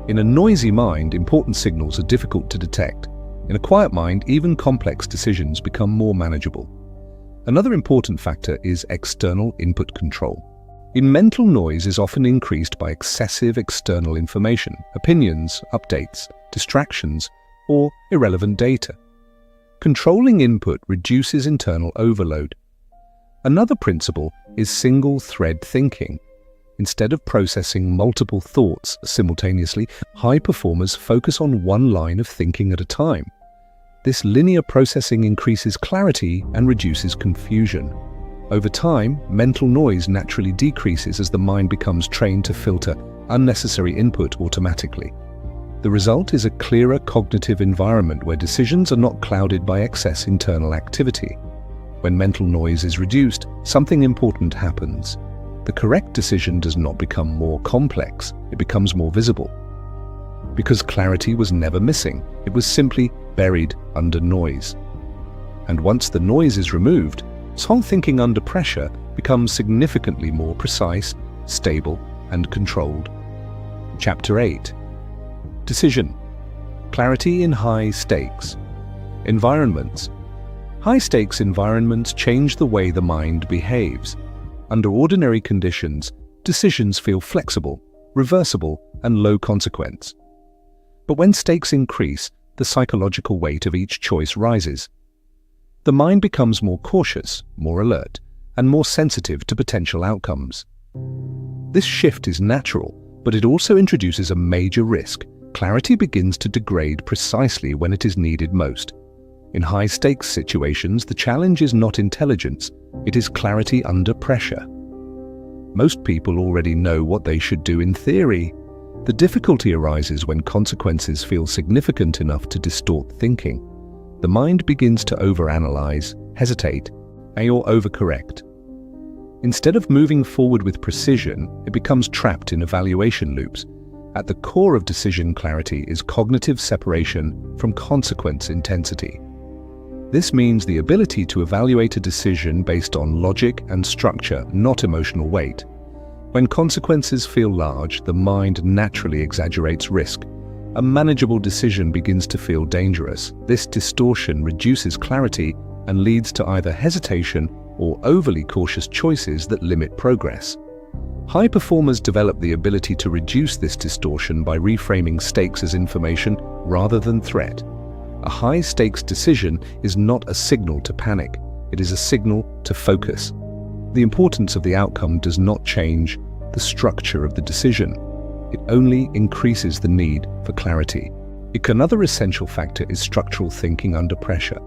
In a noisy mind, important signals are difficult to detect. In a quiet mind, even complex decisions become more manageable. Another important factor is external input control. Mental noise is often increased by excessive external information, opinions, updates, distractions, or irrelevant data. Controlling input reduces internal overload. Another principle is single-thread thinking. Instead of processing multiple thoughts simultaneously, high performers focus on one line of thinking at a time. This linear processing increases clarity and reduces confusion. Over time, mental noise naturally decreases as the mind becomes trained to filter unnecessary input automatically. The result is a clearer cognitive environment where decisions are not clouded by excess internal activity. When mental noise is reduced, something important happens. The correct decision does not become more complex, it becomes more visible. Because clarity was never missing, it was simply buried under noise. And once the noise is removed, solid thinking under pressure becomes significantly more precise, stable, and controlled. Chapter 8. Decision. Clarity in high stakes. Environments. High-stakes environments change the way the mind behaves. Under ordinary conditions, decisions feel flexible, reversible, and low consequence. But when stakes increase, the psychological weight of each choice rises. The mind becomes more cautious, more alert, and more sensitive to potential outcomes. This shift is natural, but it also introduces a major risk. Clarity begins to degrade precisely when it is needed most. In high-stakes situations, the challenge is not intelligence, it is clarity under pressure. Most people already know what they should do in theory. The difficulty arises when consequences feel significant enough to distort thinking. The mind begins to overanalyze, hesitate, or overcorrect. Instead of moving forward with precision, it becomes trapped in evaluation loops. At the core of decision clarity is cognitive separation from consequence intensity. This means the ability to evaluate a decision based on logic and structure, not emotional weight. When consequences feel large, the mind naturally exaggerates risk. A manageable decision begins to feel dangerous. This distortion reduces clarity and leads to either hesitation or overly cautious choices that limit progress. High performers develop the ability to reduce this distortion by reframing stakes as information rather than threat. A high-stakes decision is not a signal to panic, it is a signal to focus. The importance of the outcome does not change the structure of the decision. It only increases the need for clarity. Another essential factor is structural thinking under pressure.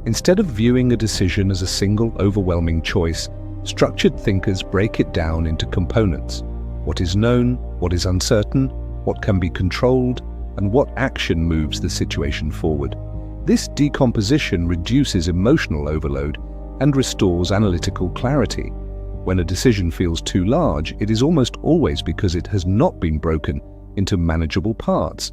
Instead of viewing a decision as a single overwhelming choice, structured thinkers break it down into components. What is known, what is uncertain, what can be controlled, and what action moves the situation forward. This decomposition reduces emotional overload and restores analytical clarity. When a decision feels too large, it is almost always because it has not been broken into manageable parts.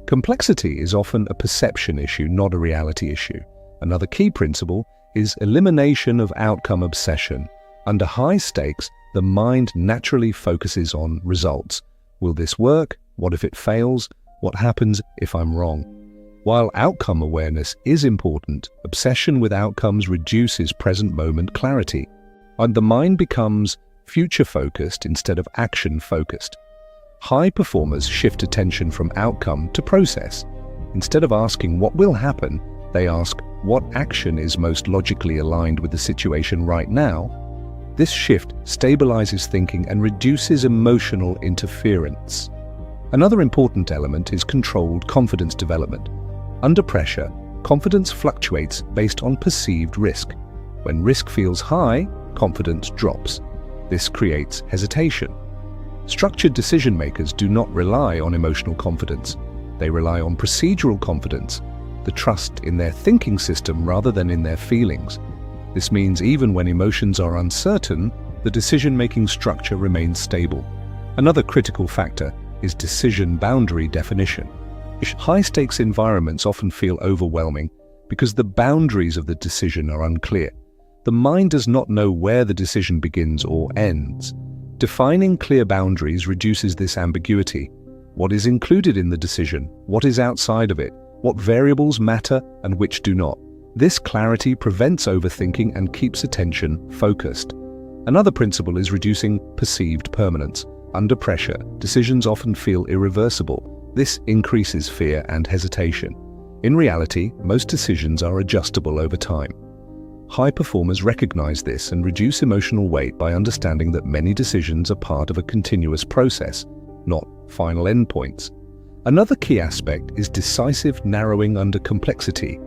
Complexity is often a perception issue, not a reality issue. Another key principle is elimination of outcome obsession. Under high stakes, the mind naturally focuses on results. Will this work? What if it fails? What happens if I'm wrong? While outcome awareness is important, obsession with outcomes reduces present moment clarity, and the mind becomes future-focused instead of action-focused. High performers shift attention from outcome to process. Instead of asking what will happen, they ask what action is most logically aligned with the situation right now. This shift stabilizes thinking and reduces emotional interference. Another important element is controlled confidence development. Under pressure, confidence fluctuates based on perceived risk. When risk feels high, confidence drops. This creates hesitation. Structured decision makers do not rely on emotional confidence. They rely on procedural confidence, the trust in their thinking system rather than in their feelings. This means even when emotions are uncertain, the decision-making structure remains stable. Another critical factor is decision boundary definition. High-stakes environments often feel overwhelming because the boundaries of the decision are unclear. The mind does not know where the decision begins or ends. Defining clear boundaries reduces this ambiguity. What is included in the decision? What is outside of it? What variables matter and which do not? This clarity prevents overthinking and keeps attention focused. Another principle is reducing perceived permanence. Under pressure, decisions often feel irreversible. This increases fear and hesitation. In reality, most decisions are adjustable over time. High performers recognize this and reduce emotional weight by understanding that many decisions are part of a continuous process, not final endpoints. Another key aspect is decisive narrowing under complexity.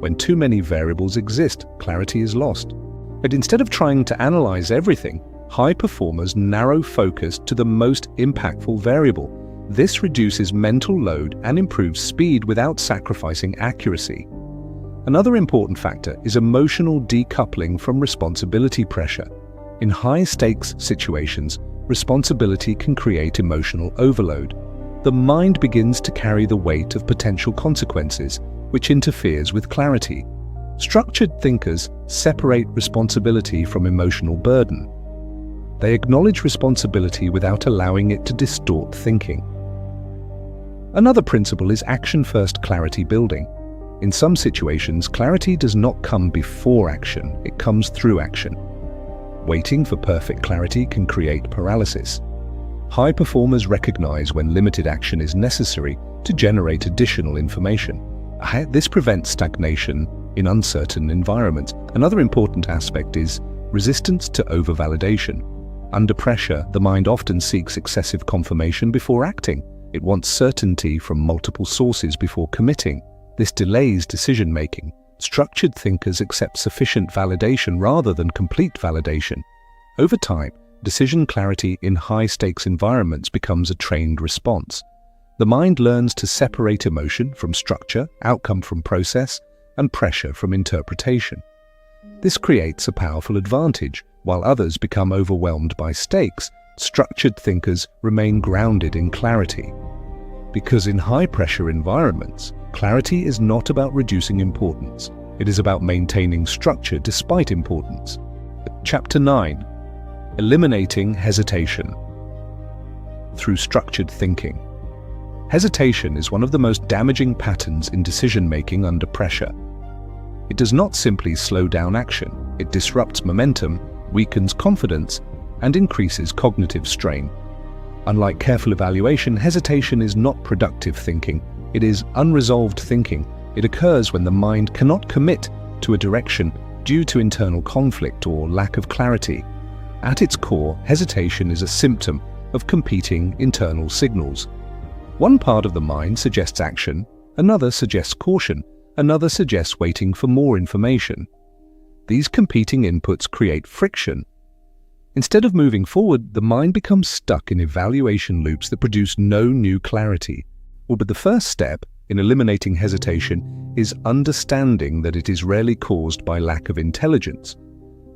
When too many variables exist, clarity is lost. But instead of trying to analyze everything, high performers narrow focus to the most impactful variable. This reduces mental load and improves speed without sacrificing accuracy. Another important factor is emotional decoupling from responsibility pressure. In high-stakes situations, responsibility can create emotional overload. The mind begins to carry the weight of potential consequences, which interferes with clarity. Structured thinkers separate responsibility from emotional burden. They acknowledge responsibility without allowing it to distort thinking. Another principle is action-first clarity building. In some situations, clarity does not come before action, it comes through action. Waiting for perfect clarity can create paralysis. High performers recognize when limited action is necessary to generate additional information. This prevents stagnation in uncertain environments. Another important aspect is resistance to over-validation. Under pressure, the mind often seeks excessive confirmation before acting. It wants certainty from multiple sources before committing. This delays decision-making. Structured thinkers accept sufficient validation rather than complete validation. Over time, decision clarity in high-stakes environments becomes a trained response. The mind learns to separate emotion from structure, outcome from process, and pressure from interpretation. This creates a powerful advantage. While others become overwhelmed by stakes, structured thinkers remain grounded in clarity. Because in high-pressure environments, clarity is not about reducing importance. It is about maintaining structure despite importance. Chapter 9. Eliminating hesitation through structured thinking. Hesitation is one of the most damaging patterns in decision-making under pressure. It does not simply slow down action. It disrupts momentum, weakens confidence, and increases cognitive strain. Unlike careful evaluation, hesitation is not productive thinking. It is unresolved thinking. It occurs when the mind cannot commit to a direction due to internal conflict or lack of clarity. At its core, hesitation is a symptom of competing internal signals. One part of the mind suggests action, another suggests caution, another suggests waiting for more information. These competing inputs create friction. Instead of moving forward, the mind becomes stuck in evaluation loops that produce no new clarity. But the first step in eliminating hesitation is understanding that it is rarely caused by lack of intelligence.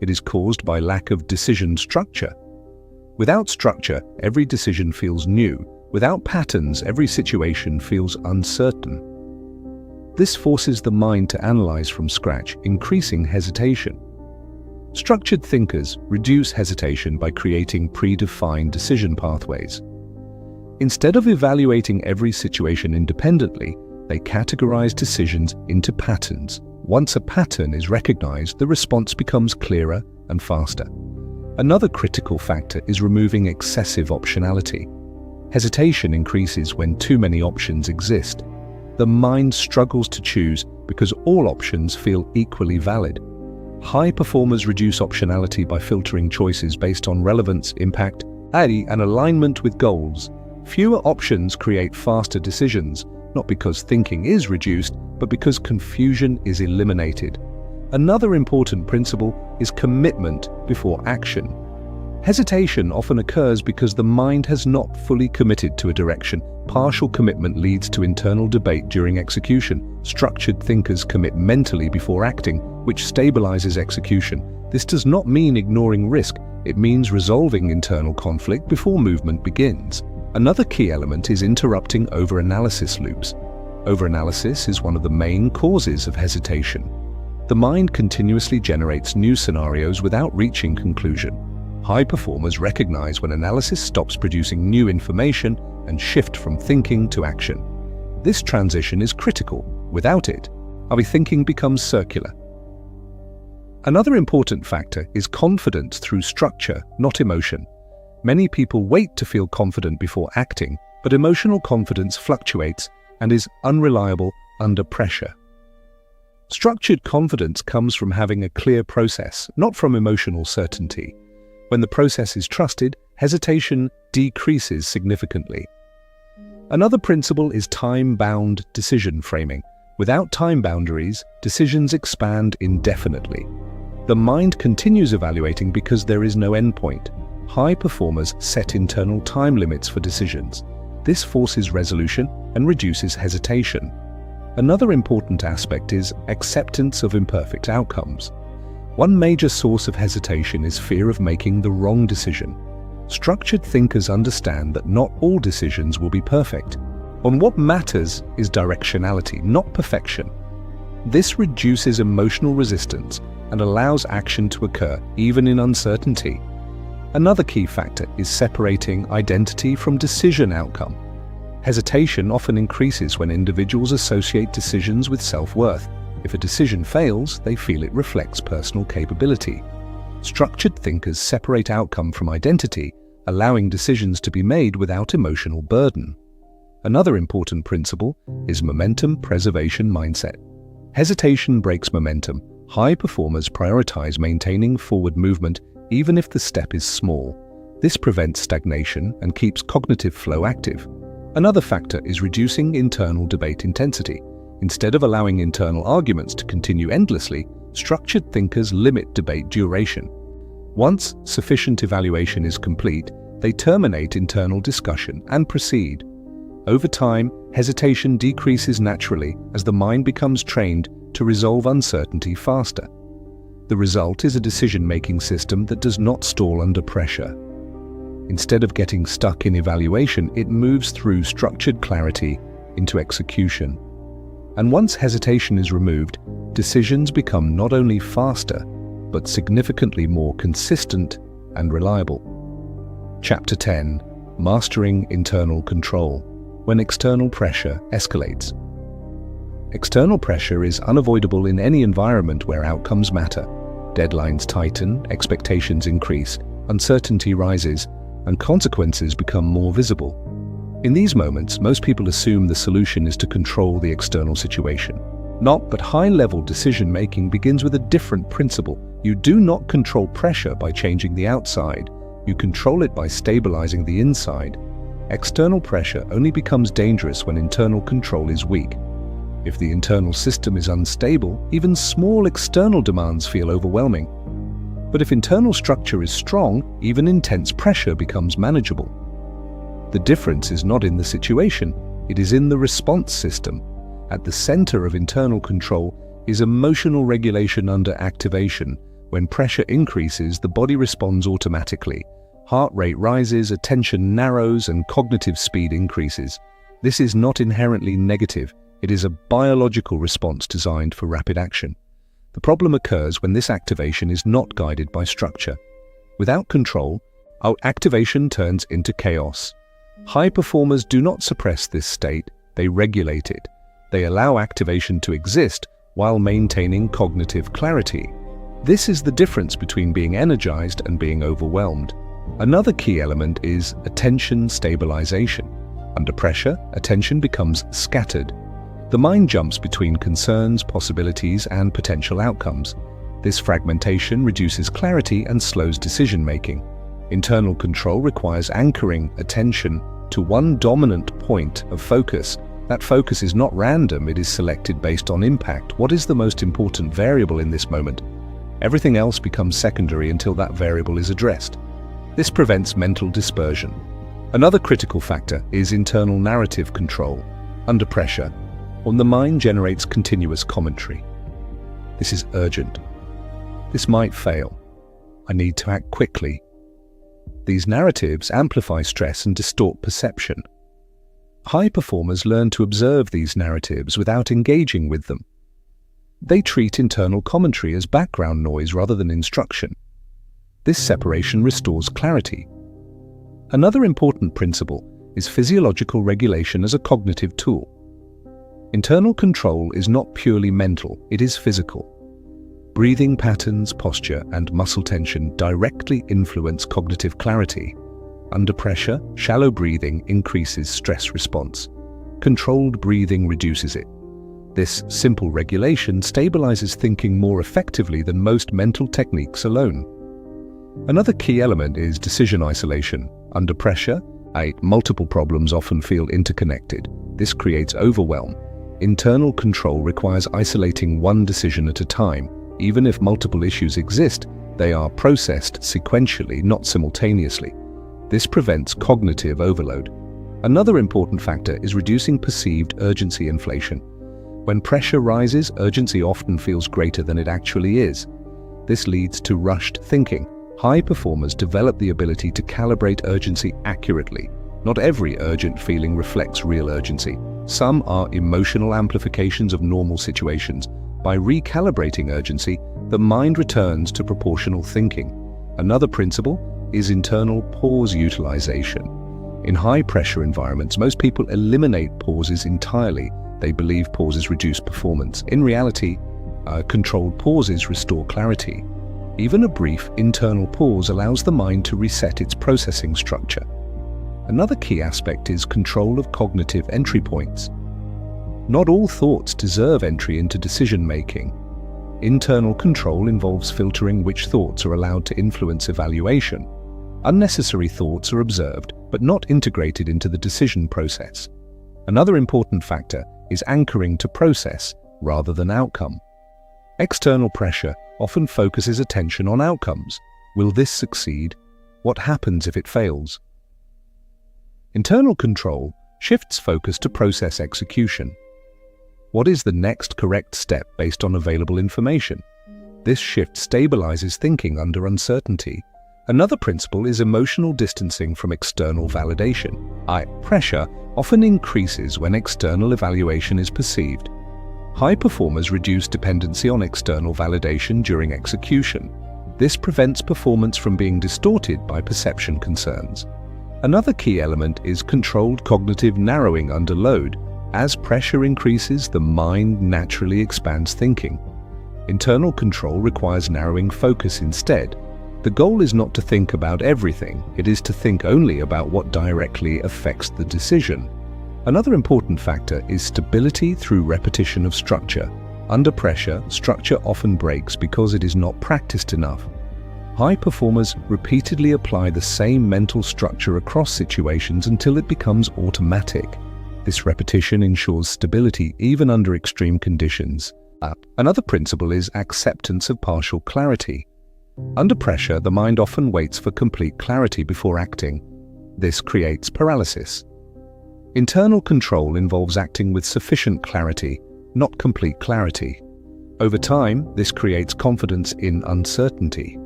It is caused by lack of decision structure. Without structure, every decision feels new. Without patterns, every situation feels uncertain. This forces the mind to analyze from scratch, increasing hesitation. Structured thinkers reduce hesitation by creating predefined decision pathways. Instead of evaluating every situation independently, they categorize decisions into patterns. Once a pattern is recognized, the response becomes clearer and faster. Another critical factor is removing excessive optionality. Hesitation increases when too many options exist. The mind struggles to choose because all options feel equally valid. High performers reduce optionality by filtering choices based on relevance, impact, and alignment with goals. Fewer options create faster decisions, not because thinking is reduced, but because confusion is eliminated. Another important principle is commitment before action. Hesitation often occurs because the mind has not fully committed to a direction. Partial commitment leads to internal debate during execution. Structured thinkers commit mentally before acting, which stabilizes execution. This does not mean ignoring risk. It means resolving internal conflict before movement begins. Another key element is interrupting overanalysis loops. Overanalysis is one of the main causes of hesitation. The mind continuously generates new scenarios without reaching conclusion. High performers recognize when analysis stops producing new information and shift from thinking to action. This transition is critical. Without it, our thinking becomes circular. Another important factor is confidence through structure, not emotion. Many people wait to feel confident before acting, but emotional confidence fluctuates and is unreliable under pressure. Structured confidence comes from having a clear process, not from emotional certainty. When the process is trusted, hesitation decreases significantly. Another principle is time-bound decision framing. Without time boundaries, decisions expand indefinitely. The mind continues evaluating because there is no endpoint. High performers set internal time limits for decisions. This forces resolution and reduces hesitation. Another important aspect is acceptance of imperfect outcomes. One major source of hesitation is fear of making the wrong decision. Structured thinkers understand that not all decisions will be perfect. What matters is directionality, not perfection. This reduces emotional resistance and allows action to occur even in uncertainty. Another key factor is separating identity from decision outcome. Hesitation often increases when individuals associate decisions with self-worth. If a decision fails, they feel it reflects personal capability. Structured thinkers separate outcome from identity, allowing decisions to be made without emotional burden. Another important principle is momentum preservation mindset. Hesitation breaks momentum. High performers prioritize maintaining forward movement even if the step is small. This prevents stagnation and keeps cognitive flow active. Another factor is reducing internal debate intensity. Instead of allowing internal arguments to continue endlessly, structured thinkers limit debate duration. Once sufficient evaluation is complete, they terminate internal discussion and proceed. Over time, hesitation decreases naturally as the mind becomes trained to resolve uncertainty faster. The result is a decision-making system that does not stall under pressure. Instead of getting stuck in evaluation, it moves through structured clarity into execution. And once hesitation is removed, decisions become not only faster, but significantly more consistent and reliable. Chapter 10. Mastering Internal Control. When external pressure escalates. External pressure is unavoidable in any environment where outcomes matter. Deadlines tighten, expectations increase, uncertainty rises, and consequences become more visible. In these moments, most people assume the solution is to control the external situation. But high-level decision-making begins with a different principle. You do not control pressure by changing the outside. You control it by stabilizing the inside. External pressure only becomes dangerous when internal control is weak. If the internal system is unstable, even small external demands feel overwhelming. But if internal structure is strong, even intense pressure becomes manageable. The difference is not in the situation, it is in the response system. At the center of internal control is emotional regulation under activation. When pressure increases, the body responds automatically. Heart rate rises, attention narrows, and cognitive speed increases. This is not inherently negative. It is a biological response designed for rapid action. The problem occurs when this activation is not guided by structure. Without control, our activation turns into chaos. High performers do not suppress this state, they regulate it. They allow activation to exist while maintaining cognitive clarity. This is the difference between being energized and being overwhelmed. Another key element is attention stabilization. Under pressure, attention becomes scattered. The mind jumps between concerns, possibilities, and potential outcomes. This fragmentation reduces clarity and slows decision-making. Internal control requires anchoring attention to one dominant point of focus. That focus is not random, it is selected based on impact. What is the most important variable in this moment? Everything else becomes secondary until that variable is addressed. This prevents mental dispersion. Another critical factor is internal narrative control. Under pressure, the mind generates continuous commentary. This is urgent. This might fail. I need to act quickly. These narratives amplify stress and distort perception. High performers learn to observe these narratives without engaging with them. They treat internal commentary as background noise rather than instruction. This separation restores clarity. Another important principle is physiological regulation as a cognitive tool. Internal control is not purely mental, it is physical. Breathing patterns, posture, and muscle tension directly influence cognitive clarity. Under pressure, shallow breathing increases stress response. Controlled breathing reduces it. This simple regulation stabilizes thinking more effectively than most mental techniques alone. Another key element is decision isolation. Under pressure, multiple problems often feel interconnected. This creates overwhelm. Internal control requires isolating one decision at a time. Even if multiple issues exist, they are processed sequentially, not simultaneously. This prevents cognitive overload. Another important factor is reducing perceived urgency inflation. When pressure rises, urgency often feels greater than it actually is. This leads to rushed thinking. High performers develop the ability to calibrate urgency accurately. Not every urgent feeling reflects real urgency. Some are emotional amplifications of normal situations. By recalibrating urgency, the mind returns to proportional thinking. Another principle is internal pause utilization. In high-pressure environments, most people eliminate pauses entirely. They believe pauses reduce performance. In reality, controlled pauses restore clarity. Even a brief internal pause allows the mind to reset its processing structure. Another key aspect is control of cognitive entry points. Not all thoughts deserve entry into decision-making. Internal control involves filtering which thoughts are allowed to influence evaluation. Unnecessary thoughts are observed, but not integrated into the decision process. Another important factor is anchoring to process rather than outcome. External pressure often focuses attention on outcomes. Will this succeed? What happens if it fails? Internal control shifts focus to process execution. What is the next correct step based on available information? This shift stabilizes thinking under uncertainty. Another principle is emotional distancing from external validation. Pressure often increases when external evaluation is perceived. High performers reduce dependency on external validation during execution. This prevents performance from being distorted by perception concerns. Another key element is controlled cognitive narrowing under load. As pressure increases, the mind naturally expands thinking. Internal control requires narrowing focus instead. The goal is not to think about everything, it is to think only about what directly affects the decision. Another important factor is stability through repetition of structure. Under pressure, structure often breaks because it is not practiced enough. High performers repeatedly apply the same mental structure across situations until it becomes automatic. This repetition ensures stability even under extreme conditions. Another principle is acceptance of partial clarity. Under pressure, the mind often waits for complete clarity before acting. This creates paralysis. Internal control involves acting with sufficient clarity, not complete clarity. Over time, this creates confidence in uncertainty.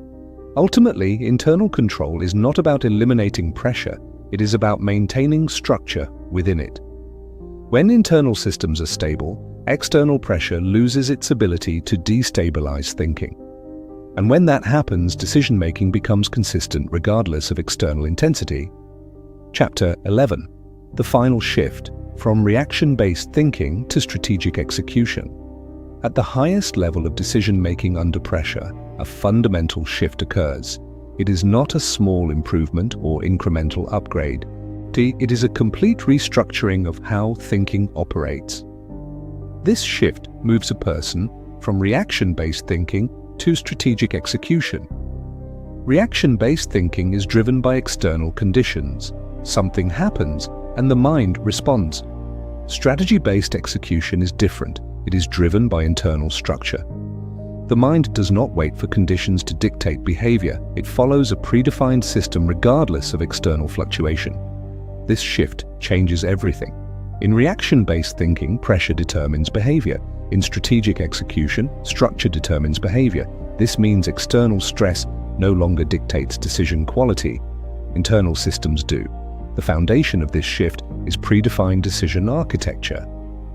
Ultimately, internal control is not about eliminating pressure, it is about maintaining structure within it. When internal systems are stable, external pressure loses its ability to destabilize thinking. And when that happens, decision-making becomes consistent regardless of external intensity. Chapter 11. The final shift, from reaction-based thinking to strategic execution. At the highest level of decision-making under pressure, a fundamental shift occurs. It is not a small improvement or incremental upgrade. It is a complete restructuring of how thinking operates. This shift moves a person from reaction-based thinking to strategic execution. Reaction-based thinking is driven by external conditions. Something happens, and the mind responds. Strategy-based execution is different. It is driven by internal structure. The mind does not wait for conditions to dictate behavior. It follows a predefined system regardless of external fluctuation. This shift changes everything. In reaction-based thinking, pressure determines behavior. In strategic execution, structure determines behavior. This means external stress no longer dictates decision quality. Internal systems do. The foundation of this shift is predefined decision architecture.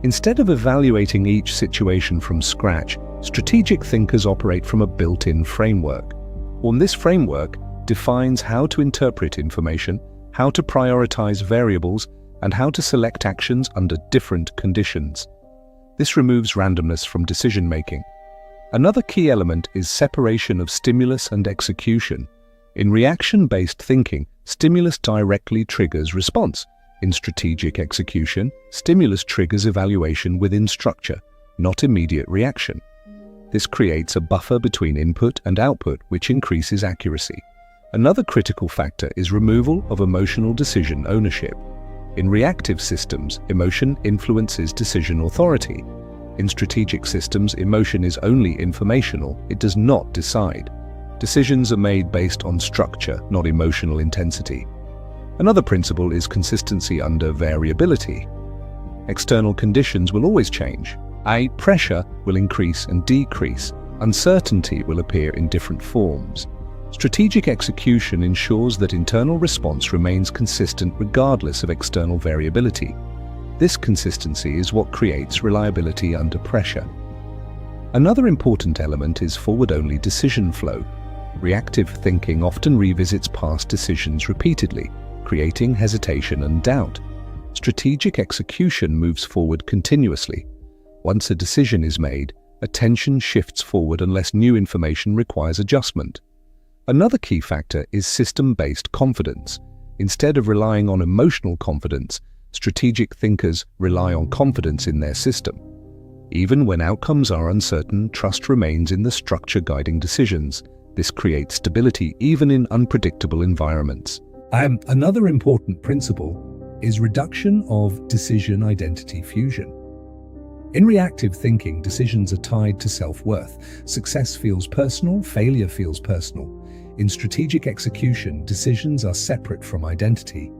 Instead of evaluating each situation from scratch, strategic thinkers operate from a built-in framework. This framework defines how to interpret information, how to prioritize variables, and how to select actions under different conditions. This removes randomness from decision-making. Another key element is separation of stimulus and execution. In reaction-based thinking, stimulus directly triggers response. In strategic execution, stimulus triggers evaluation within structure. not immediate reaction. This creates a buffer between input and output, which increases accuracy. Another critical factor is removal of emotional decision ownership. In reactive systems, emotion influences decision authority. In strategic systems, emotion is only informational, it does not decide. Decisions are made based on structure, not emotional intensity. Another principle is consistency under variability. External conditions will always change. Pressure will increase and decrease. Uncertainty will appear in different forms. Strategic execution ensures that internal response remains consistent regardless of external variability. This consistency is what creates reliability under pressure. Another important element is forward-only decision flow. Reactive thinking often revisits past decisions repeatedly, creating hesitation and doubt. Strategic execution moves forward continuously. Once a decision is made, attention shifts forward unless new information requires adjustment. Another key factor is system-based confidence. Instead of relying on emotional confidence, strategic thinkers rely on confidence in their system. Even when outcomes are uncertain, trust remains in the structure guiding decisions. This creates stability even in unpredictable environments. Another important principle is reduction of decision identity fusion. In reactive thinking, decisions are tied to self-worth. Success feels personal, failure feels personal. In strategic execution, decisions are separate from identity.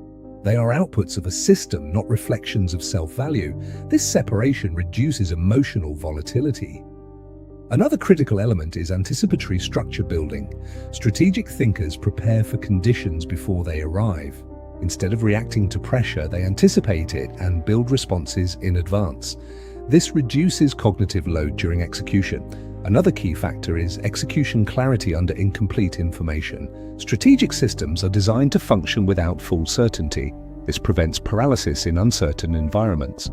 They are outputs of a system, not reflections of self-value. This separation reduces emotional volatility. Another critical element is anticipatory structure building. Strategic thinkers prepare for conditions before they arrive. Instead of reacting to pressure, they anticipate it and build responses in advance. This reduces cognitive load during execution. Another key factor is execution clarity under incomplete information. Strategic systems are designed to function without full certainty. This prevents paralysis in uncertain environments.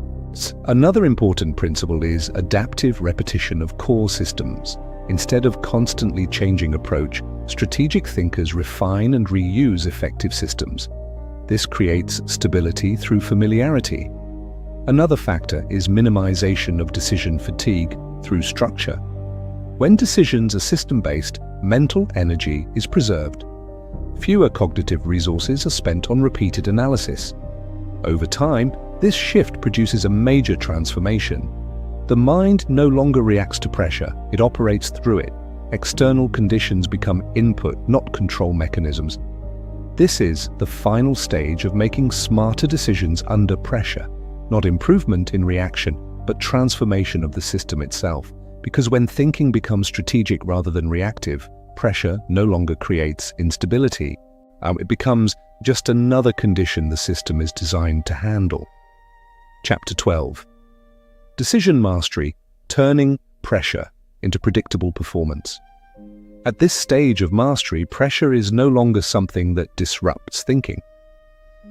Another important principle is adaptive repetition of core systems. Instead of constantly changing approach, strategic thinkers refine and reuse effective systems. This creates stability through familiarity. Another factor is minimization of decision fatigue through structure. When decisions are system-based, mental energy is preserved. Fewer cognitive resources are spent on repeated analysis. Over time, this shift produces a major transformation. The mind no longer reacts to pressure, it operates through it. External conditions become input, not control mechanisms. This is the final stage of making smarter decisions under pressure. Not improvement in reaction, but transformation of the system itself. Because when thinking becomes strategic rather than reactive, pressure no longer creates instability. It becomes just another condition the system is designed to handle. Chapter 12. Decision Mastery, Turning Pressure into Predictable Performance. At this stage of mastery, pressure is no longer something that disrupts thinking.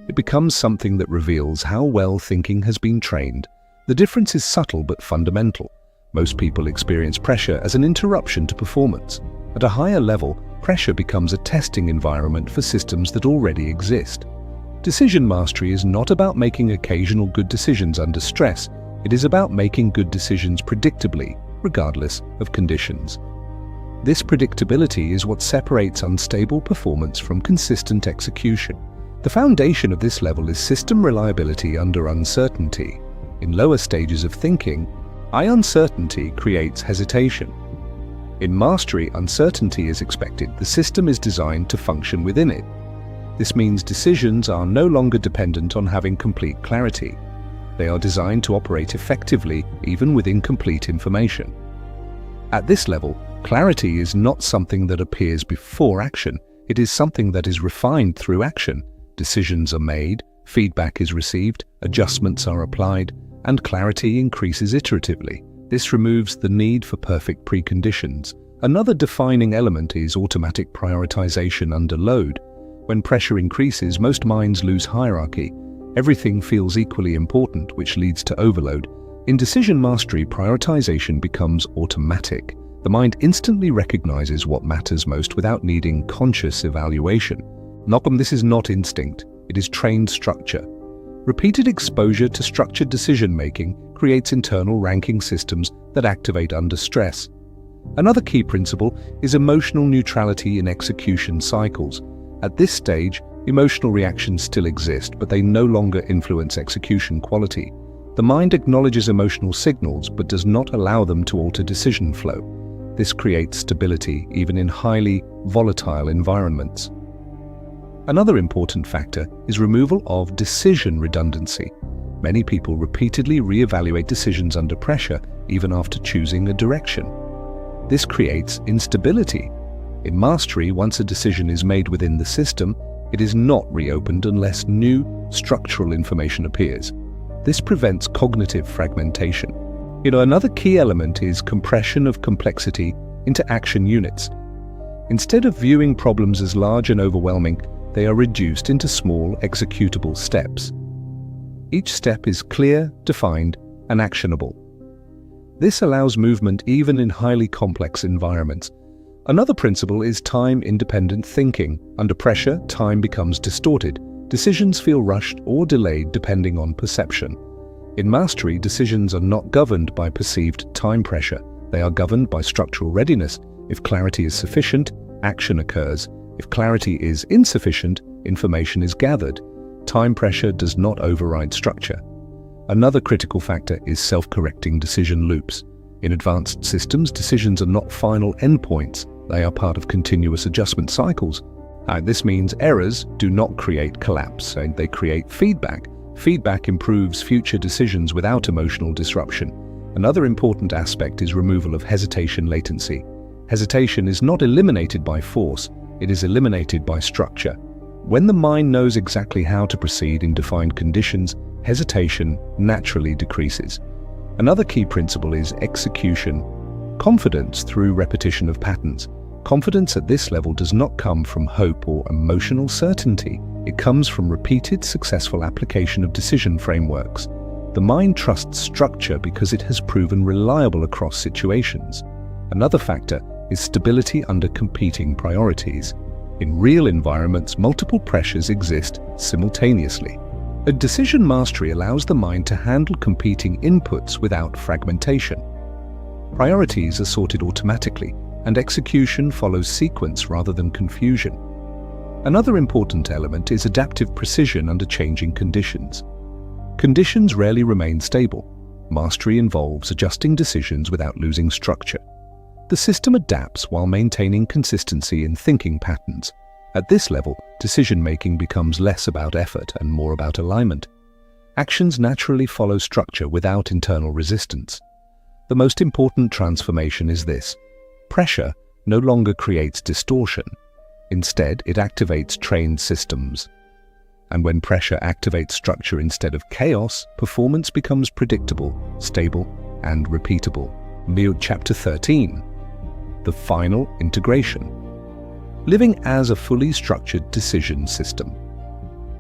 It becomes something that reveals how well thinking has been trained. The difference is subtle but fundamental. Most people experience pressure as an interruption to performance. At a higher level, pressure becomes a testing environment for systems that already exist. Decision mastery is not about making occasional good decisions under stress. It is about making good decisions predictably, regardless of conditions. This predictability is what separates unstable performance from consistent execution. The foundation of this level is system reliability under uncertainty. In lower stages of thinking, uncertainty creates hesitation. In mastery, uncertainty is expected. The system is designed to function within it. This means decisions are no longer dependent on having complete clarity. They are designed to operate effectively even with incomplete information. At this level, clarity is not something that appears before action. It is something that is refined through action. Decisions are made, feedback is received, adjustments are applied, and clarity increases iteratively. This removes the need for perfect preconditions. Another defining element is automatic prioritization under load. When pressure increases, most minds lose hierarchy. Everything feels equally important, which leads to overload. In decision mastery, prioritization becomes automatic. The mind instantly recognizes what matters most without needing conscious evaluation. This is not instinct, it is trained structure. Repeated exposure to structured decision-making creates internal ranking systems that activate under stress. Another key principle is emotional neutrality in execution cycles. At this stage, emotional reactions still exist, but they no longer influence execution quality. The mind acknowledges emotional signals but does not allow them to alter decision flow. This creates stability even in highly volatile environments. Another important factor is removal of decision redundancy. Many people repeatedly reevaluate decisions under pressure even after choosing a direction. This creates instability. In mastery, once a decision is made within the system, it is not reopened unless new structural information appears. This prevents cognitive fragmentation. Another key element is compression of complexity into action units. Instead of viewing problems as large and overwhelming, they are reduced into small, executable steps. Each step is clear, defined, and actionable. This allows movement even in highly complex environments. Another principle is time-independent thinking. Under pressure, time becomes distorted. Decisions feel rushed or delayed depending on perception. In mastery, decisions are not governed by perceived time pressure. They are governed by structural readiness. If clarity is sufficient, action occurs. If clarity is insufficient, information is gathered. Time pressure does not override structure. Another critical factor is self-correcting decision loops. In advanced systems, decisions are not final endpoints. They are part of continuous adjustment cycles. This means errors do not create collapse, and they create feedback. Feedback improves future decisions without emotional disruption. Another important aspect is removal of hesitation latency. Hesitation is not eliminated by force, it is eliminated by structure. When the mind knows exactly how to proceed in defined conditions, hesitation naturally decreases. Another key principle is execution. Confidence through repetition of patterns. Confidence at this level does not come from hope or emotional certainty. It comes from repeated successful application of decision frameworks. The mind trusts structure because it has proven reliable across situations. Another factor is stability under competing priorities. In real environments, multiple pressures exist simultaneously. A decision mastery allows the mind to handle competing inputs without fragmentation. Priorities are sorted automatically, and execution follows sequence rather than confusion. Another important element is adaptive precision under changing conditions. Conditions rarely remain stable. Mastery involves adjusting decisions without losing structure. The system adapts while maintaining consistency in thinking patterns. At this level, decision-making becomes less about effort and more about alignment. Actions naturally follow structure without internal resistance. The most important transformation is this: pressure no longer creates distortion. Instead, it activates trained systems. And when pressure activates structure instead of chaos, performance becomes predictable, stable, and repeatable. Chapter 13. The final integration. Living as a fully structured decision system.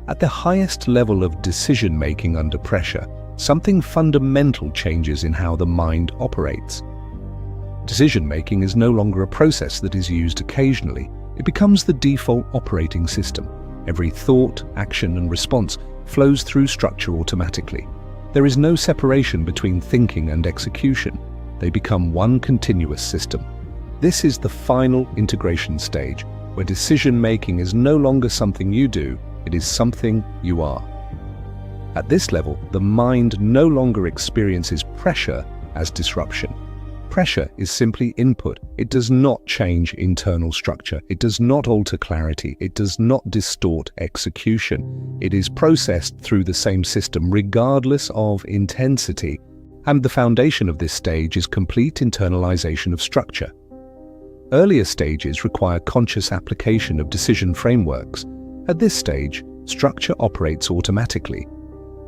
At the highest level of decision-making under pressure, something fundamental changes in how the mind operates. Decision-making is no longer a process that is used occasionally. It becomes the default operating system. Every thought, action, and response flows through structure automatically. There is no separation between thinking and execution. They become one continuous system. This is the final integration stage, where decision-making is no longer something you do, it is something you are. At this level, the mind no longer experiences pressure as disruption. Pressure is simply input. It does not change internal structure. It does not alter clarity. It does not distort execution. It is processed through the same system regardless of intensity. And the foundation of this stage is complete internalization of structure. Earlier stages require conscious application of decision frameworks. At this stage, structure operates automatically.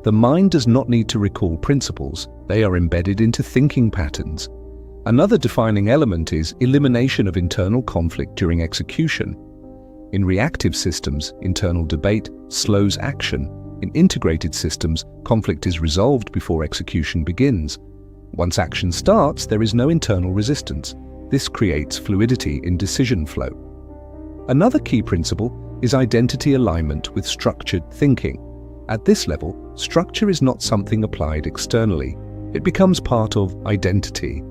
The mind does not need to recall principles. They are embedded into thinking patterns. Another defining element is elimination of internal conflict during execution. In reactive systems, internal debate slows action. In integrated systems, conflict is resolved before execution begins. Once action starts, there is no internal resistance. This creates fluidity in decision flow. Another key principle is identity alignment with structured thinking. At this level, structure is not something applied externally. It becomes part of identity.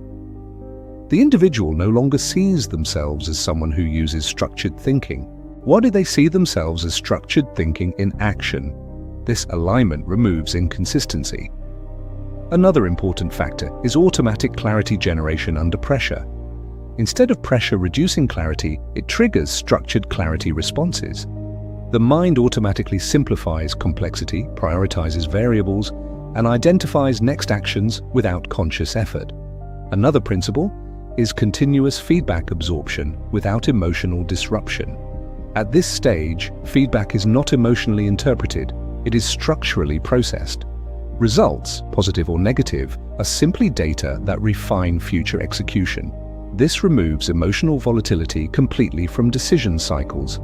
The individual no longer sees themselves as someone who uses structured thinking. Why do they see themselves as structured thinking in action? This alignment removes inconsistency. Another important factor is automatic clarity generation under pressure. Instead of pressure reducing clarity, it triggers structured clarity responses. The mind automatically simplifies complexity, prioritizes variables, and identifies next actions without conscious effort. Another principle is continuous feedback absorption without emotional disruption. At this stage, feedback is not emotionally interpreted, it is structurally processed. Results, positive or negative, are simply data that refine future execution. This removes emotional volatility completely from decision cycles.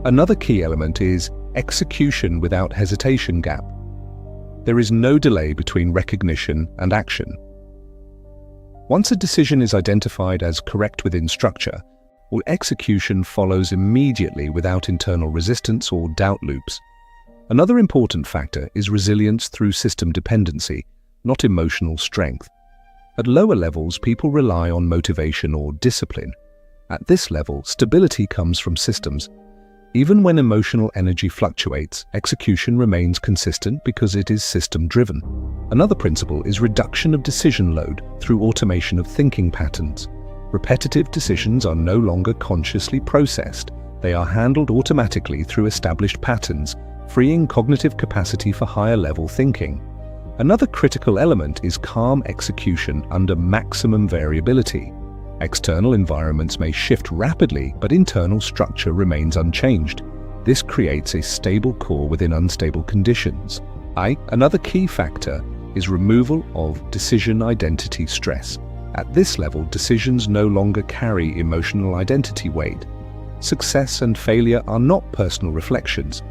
Another key element is execution without hesitation gap. There is no delay between recognition and action. Once a decision is identified as correct within structure, execution follows immediately without internal resistance or doubt loops. Another important factor is resilience through system dependency, not emotional strength. At lower levels, people rely on motivation or discipline. At this level, stability comes from systems. Even when emotional energy fluctuates, execution remains consistent because it is system-driven. Another principle is reduction of decision load through automation of thinking patterns. Repetitive decisions are no longer consciously processed. They are handled automatically through established patterns, freeing cognitive capacity for higher-level thinking. Another critical element is calm execution under maximum variability. External environments may shift rapidly, but internal structure remains unchanged. This creates a stable core within unstable conditions. Another key factor is removal of decision identity stress. At this level, decisions no longer carry emotional identity weight. Success and failure are not personal reflections.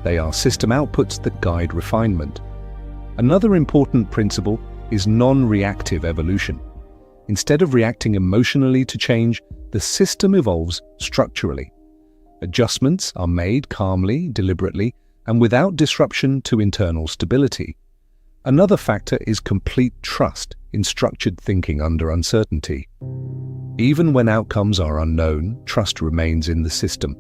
They are system outputs that guide refinement. Another important principle is non-reactive evolution. Instead of reacting emotionally to change, the system evolves structurally. Adjustments are made calmly, deliberately, and without disruption to internal stability. Another factor is complete trust in structured thinking under uncertainty. Even when outcomes are unknown, trust remains in the system.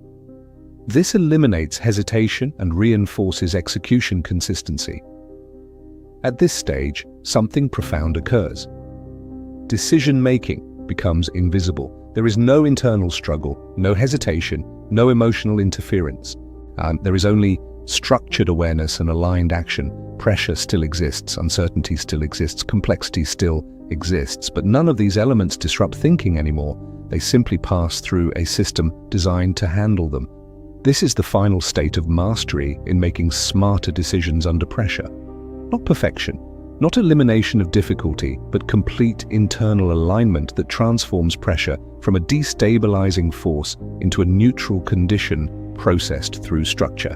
This eliminates hesitation and reinforces execution consistency. At this stage, something profound occurs. Decision-making becomes invisible. There is no internal struggle, no hesitation, no emotional interference. There is only structured awareness and aligned action. Pressure still exists, uncertainty still exists, complexity still exists, but none of these elements disrupt thinking anymore. They simply pass through a system designed to handle them. This is the final state of mastery in making smarter decisions under pressure. Not perfection, not elimination of difficulty, but complete internal alignment that transforms pressure from a destabilizing force into a neutral condition processed through structure.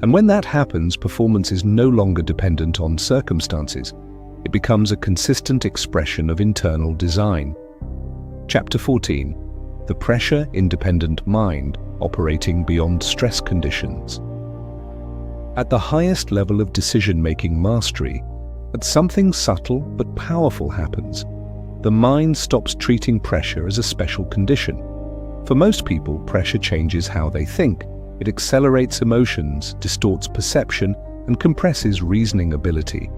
And when that happens, performance is no longer dependent on circumstances. It becomes a consistent expression of internal design. Chapter 14. The Pressure-Independent Mind Operating Beyond Stress Conditions. At the highest level of decision-making mastery, something subtle but powerful happens. The mind stops treating pressure as a special condition. For most people, pressure changes how they think. It accelerates emotions, distorts perception, and compresses reasoning ability.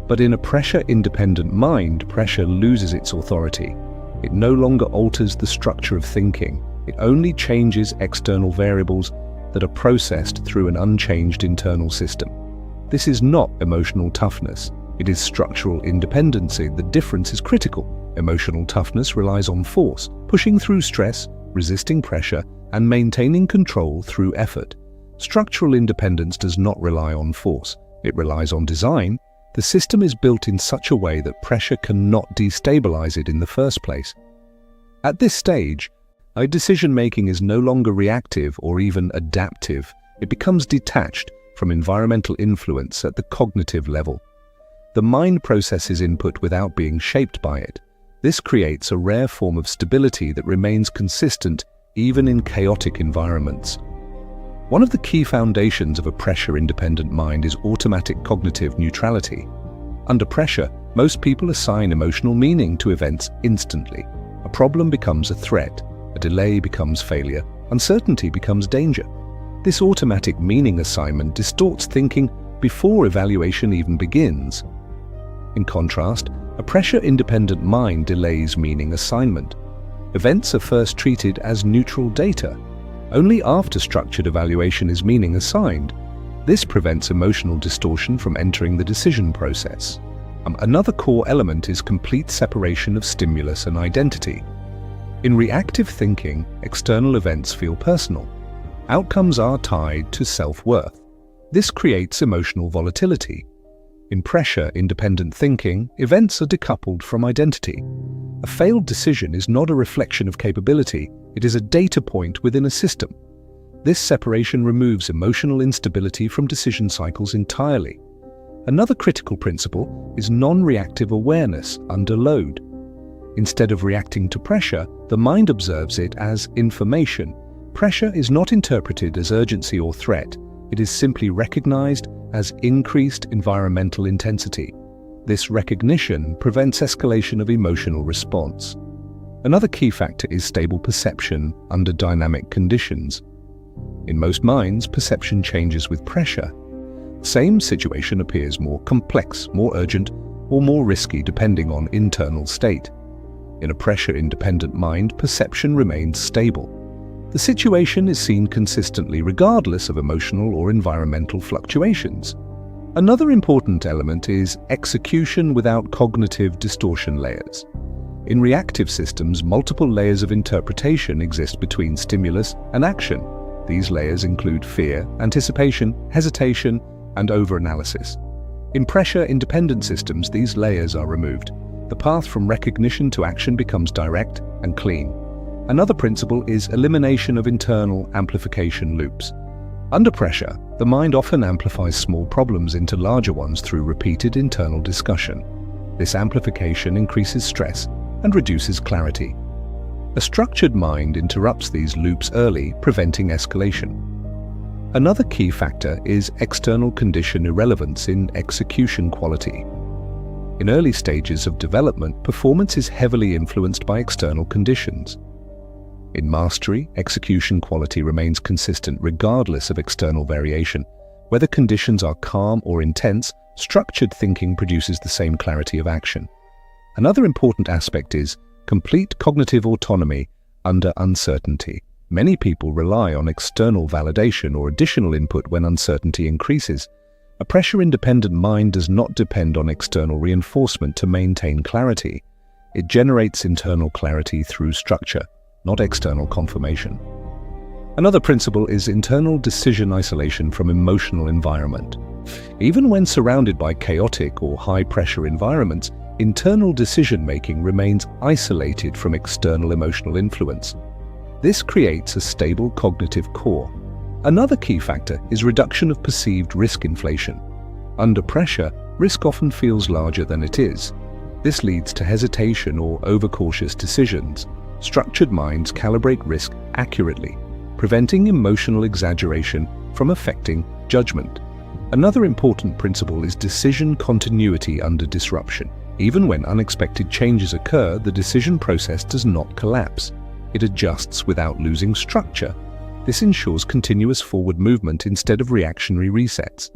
But in a pressure-independent mind, pressure loses its authority. It no longer alters the structure of thinking. It only changes external variables that are processed through an unchanged internal system. This is not emotional toughness. It is structural independency. The difference is critical. Emotional toughness relies on force, pushing through stress, resisting pressure, and maintaining control through effort. Structural independence does not rely on force. It relies on design. The system is built in such a way that pressure cannot destabilize it in the first place. At this stage, our decision-making is no longer reactive or even adaptive. It becomes detached from environmental influence at the cognitive level. The mind processes input without being shaped by it. This creates a rare form of stability that remains consistent even in chaotic environments. One of the key foundations of a pressure-independent mind is automatic cognitive neutrality. Under pressure, most people assign emotional meaning to events instantly. A problem becomes a threat, a delay becomes failure, uncertainty becomes danger. This automatic meaning assignment distorts thinking before evaluation even begins. In contrast, a pressure-independent mind delays meaning assignment. Events are first treated as neutral data. Only after structured evaluation is meaning assigned. This prevents emotional distortion from entering the decision process. Another core element is complete separation of stimulus and identity. In reactive thinking, external events feel personal. Outcomes are tied to self-worth. This creates emotional volatility. In pressure-independent thinking, events are decoupled from identity. A failed decision is not a reflection of capability, it is a data point within a system. This separation removes emotional instability from decision cycles entirely. Another critical principle is non-reactive awareness under load. Instead of reacting to pressure, the mind observes it as information. Pressure is not interpreted as urgency or threat, it is simply recognized as increased environmental intensity. This recognition prevents escalation of emotional response. Another key factor is stable perception under dynamic conditions. In most minds, perception changes with pressure. The same situation appears more complex, more urgent, or more risky depending on internal state. In a pressure-independent mind, perception remains stable. The situation is seen consistently regardless of emotional or environmental fluctuations. Another important element is execution without cognitive distortion layers. In reactive systems, multiple layers of interpretation exist between stimulus and action. These layers include fear, anticipation, hesitation, and overanalysis. In pressure-independent systems, these layers are removed. The path from recognition to action becomes direct and clean. Another principle is elimination of internal amplification loops. Under pressure, the mind often amplifies small problems into larger ones through repeated internal discussion. This amplification increases stress and reduces clarity. A structured mind interrupts these loops early, preventing escalation. Another key factor is external condition irrelevance in execution quality. In early stages of development, performance is heavily influenced by external conditions. In mastery, execution quality remains consistent regardless of external variation. Whether conditions are calm or intense, structured thinking produces the same clarity of action. Another important aspect is complete cognitive autonomy under uncertainty. Many people rely on external validation or additional input when uncertainty increases. A pressure-independent mind does not depend on external reinforcement to maintain clarity. It generates internal clarity through structure, not external confirmation. Another principle is internal decision isolation from emotional environment. Even when surrounded by chaotic or high-pressure environments, internal decision-making remains isolated from external emotional influence. This creates a stable cognitive core. Another key factor is reduction of perceived risk inflation. Under pressure, risk often feels larger than it is. This leads to hesitation or overcautious decisions. Structured minds calibrate risk accurately, preventing emotional exaggeration from affecting judgment. Another important principle is decision continuity under disruption. Even when unexpected changes occur, the decision process does not collapse. It adjusts without losing structure. This ensures continuous forward movement instead of reactionary resets.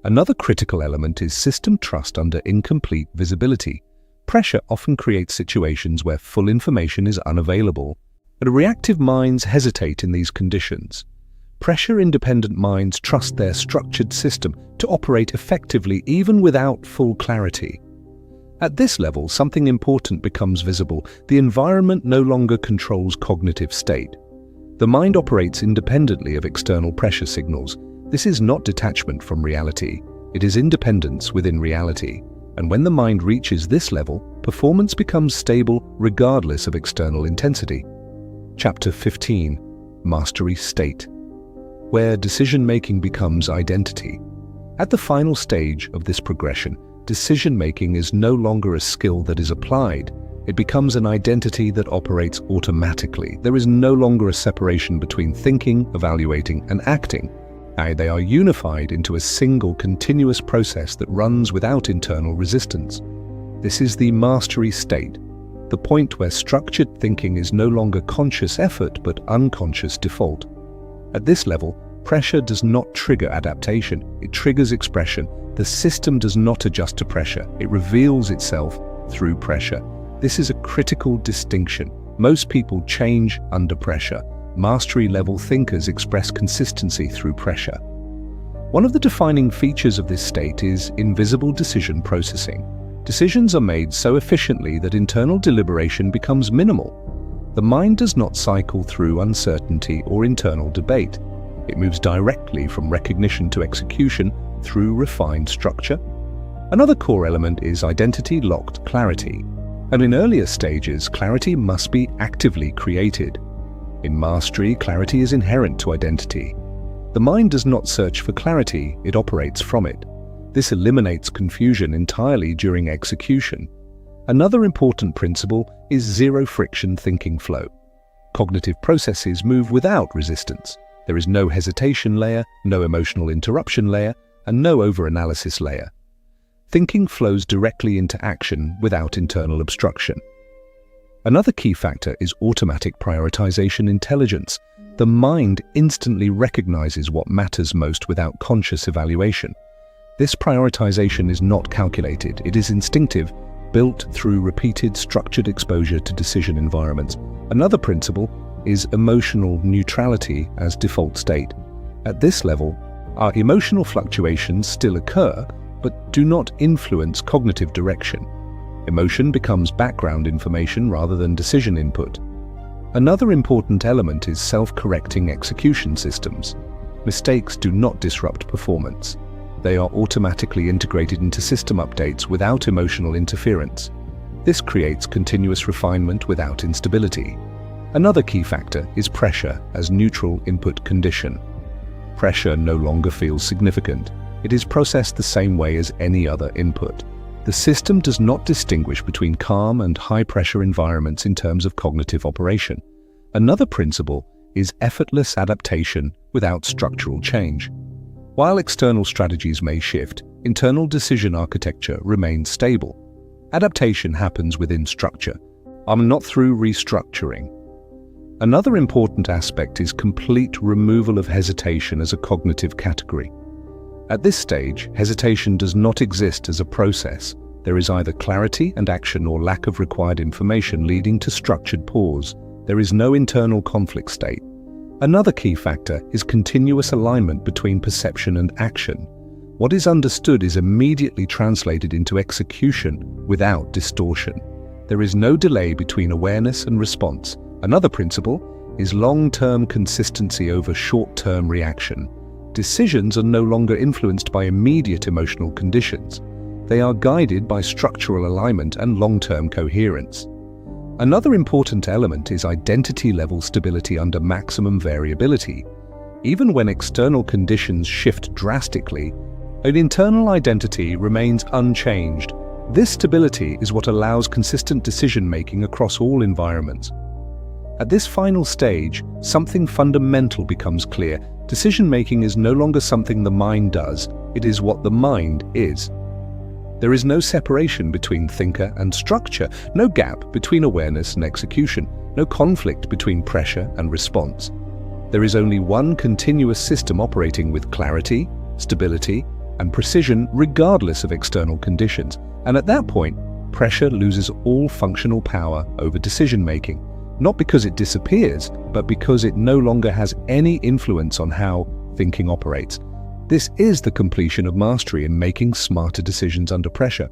Another critical element is system trust under incomplete visibility. Pressure often creates situations where full information is unavailable, but reactive minds hesitate in these conditions. Pressure-independent minds trust their structured system to operate effectively even without full clarity. At this level, something important becomes visible. The environment no longer controls cognitive state. The mind operates independently of external pressure signals. This is not detachment from reality. It is independence within reality. And when the mind reaches this level, performance becomes stable regardless of external intensity. Chapter 15, Mastery State, where decision-making becomes identity. At the final stage of this progression, decision-making is no longer a skill that is applied. It becomes an identity that operates automatically. There is no longer a separation between thinking, evaluating, and acting. They are unified into a single continuous process that runs without internal resistance. This is the mastery state, the point where structured thinking is no longer conscious effort but unconscious default. At this level, pressure does not trigger adaptation, it triggers expression. The system does not adjust to pressure, it reveals itself through pressure. This is a critical distinction. Most people change under pressure. Mastery-level thinkers express consistency through pressure. One of the defining features of this state is invisible decision processing. Decisions are made so efficiently that internal deliberation becomes minimal. The mind does not cycle through uncertainty or internal debate. It moves directly from recognition to execution through refined structure. Another core element is identity-locked clarity. And in earlier stages, clarity must be actively created. In mastery, clarity is inherent to identity. The mind does not search for clarity, it operates from it. This eliminates confusion entirely during execution. Another important principle is zero-friction thinking flow. Cognitive processes move without resistance. There is no hesitation layer, no emotional interruption layer, and no over-analysis layer. Thinking flows directly into action without internal obstruction. Another key factor is automatic prioritization intelligence. The mind instantly recognizes what matters most without conscious evaluation. This prioritization is not calculated, it is instinctive, built through repeated structured exposure to decision environments. Another principle is emotional neutrality as default state. At this level, our emotional fluctuations still occur, but do not influence cognitive direction. Emotion becomes background information rather than decision input. Another important element is self-correcting execution systems. Mistakes do not disrupt performance. They are automatically integrated into system updates without emotional interference. This creates continuous refinement without instability. Another key factor is pressure as neutral input condition. Pressure no longer feels significant. It is processed the same way as any other input. The system does not distinguish between calm and high-pressure environments in terms of cognitive operation. Another principle is effortless adaptation without structural change. While external strategies may shift, internal decision architecture remains stable. Adaptation happens within structure, not through restructuring. Another important aspect is complete removal of hesitation as a cognitive category. At this stage, hesitation does not exist as a process. There is either clarity and action or lack of required information leading to structured pause. There is no internal conflict state. Another key factor is continuous alignment between perception and action. What is understood is immediately translated into execution without distortion. There is no delay between awareness and response. Another principle is long-term consistency over short-term reaction. Decisions are no longer influenced by immediate emotional conditions. They are guided by structural alignment and long-term coherence. Another important element is identity-level stability under maximum variability. Even when external conditions shift drastically, an internal identity remains unchanged. This stability is what allows consistent decision-making across all environments. At this final stage, something fundamental becomes clear. Decision-making is no longer something the mind does, it is what the mind is. There is no separation between thinker and structure, no gap between awareness and execution, no conflict between pressure and response. There is only one continuous system operating with clarity, stability, and precision regardless of external conditions. And at that point, pressure loses all functional power over decision-making, not because it disappears, but because it no longer has any influence on how thinking operates. This is the completion of mastery in making smarter decisions under pressure.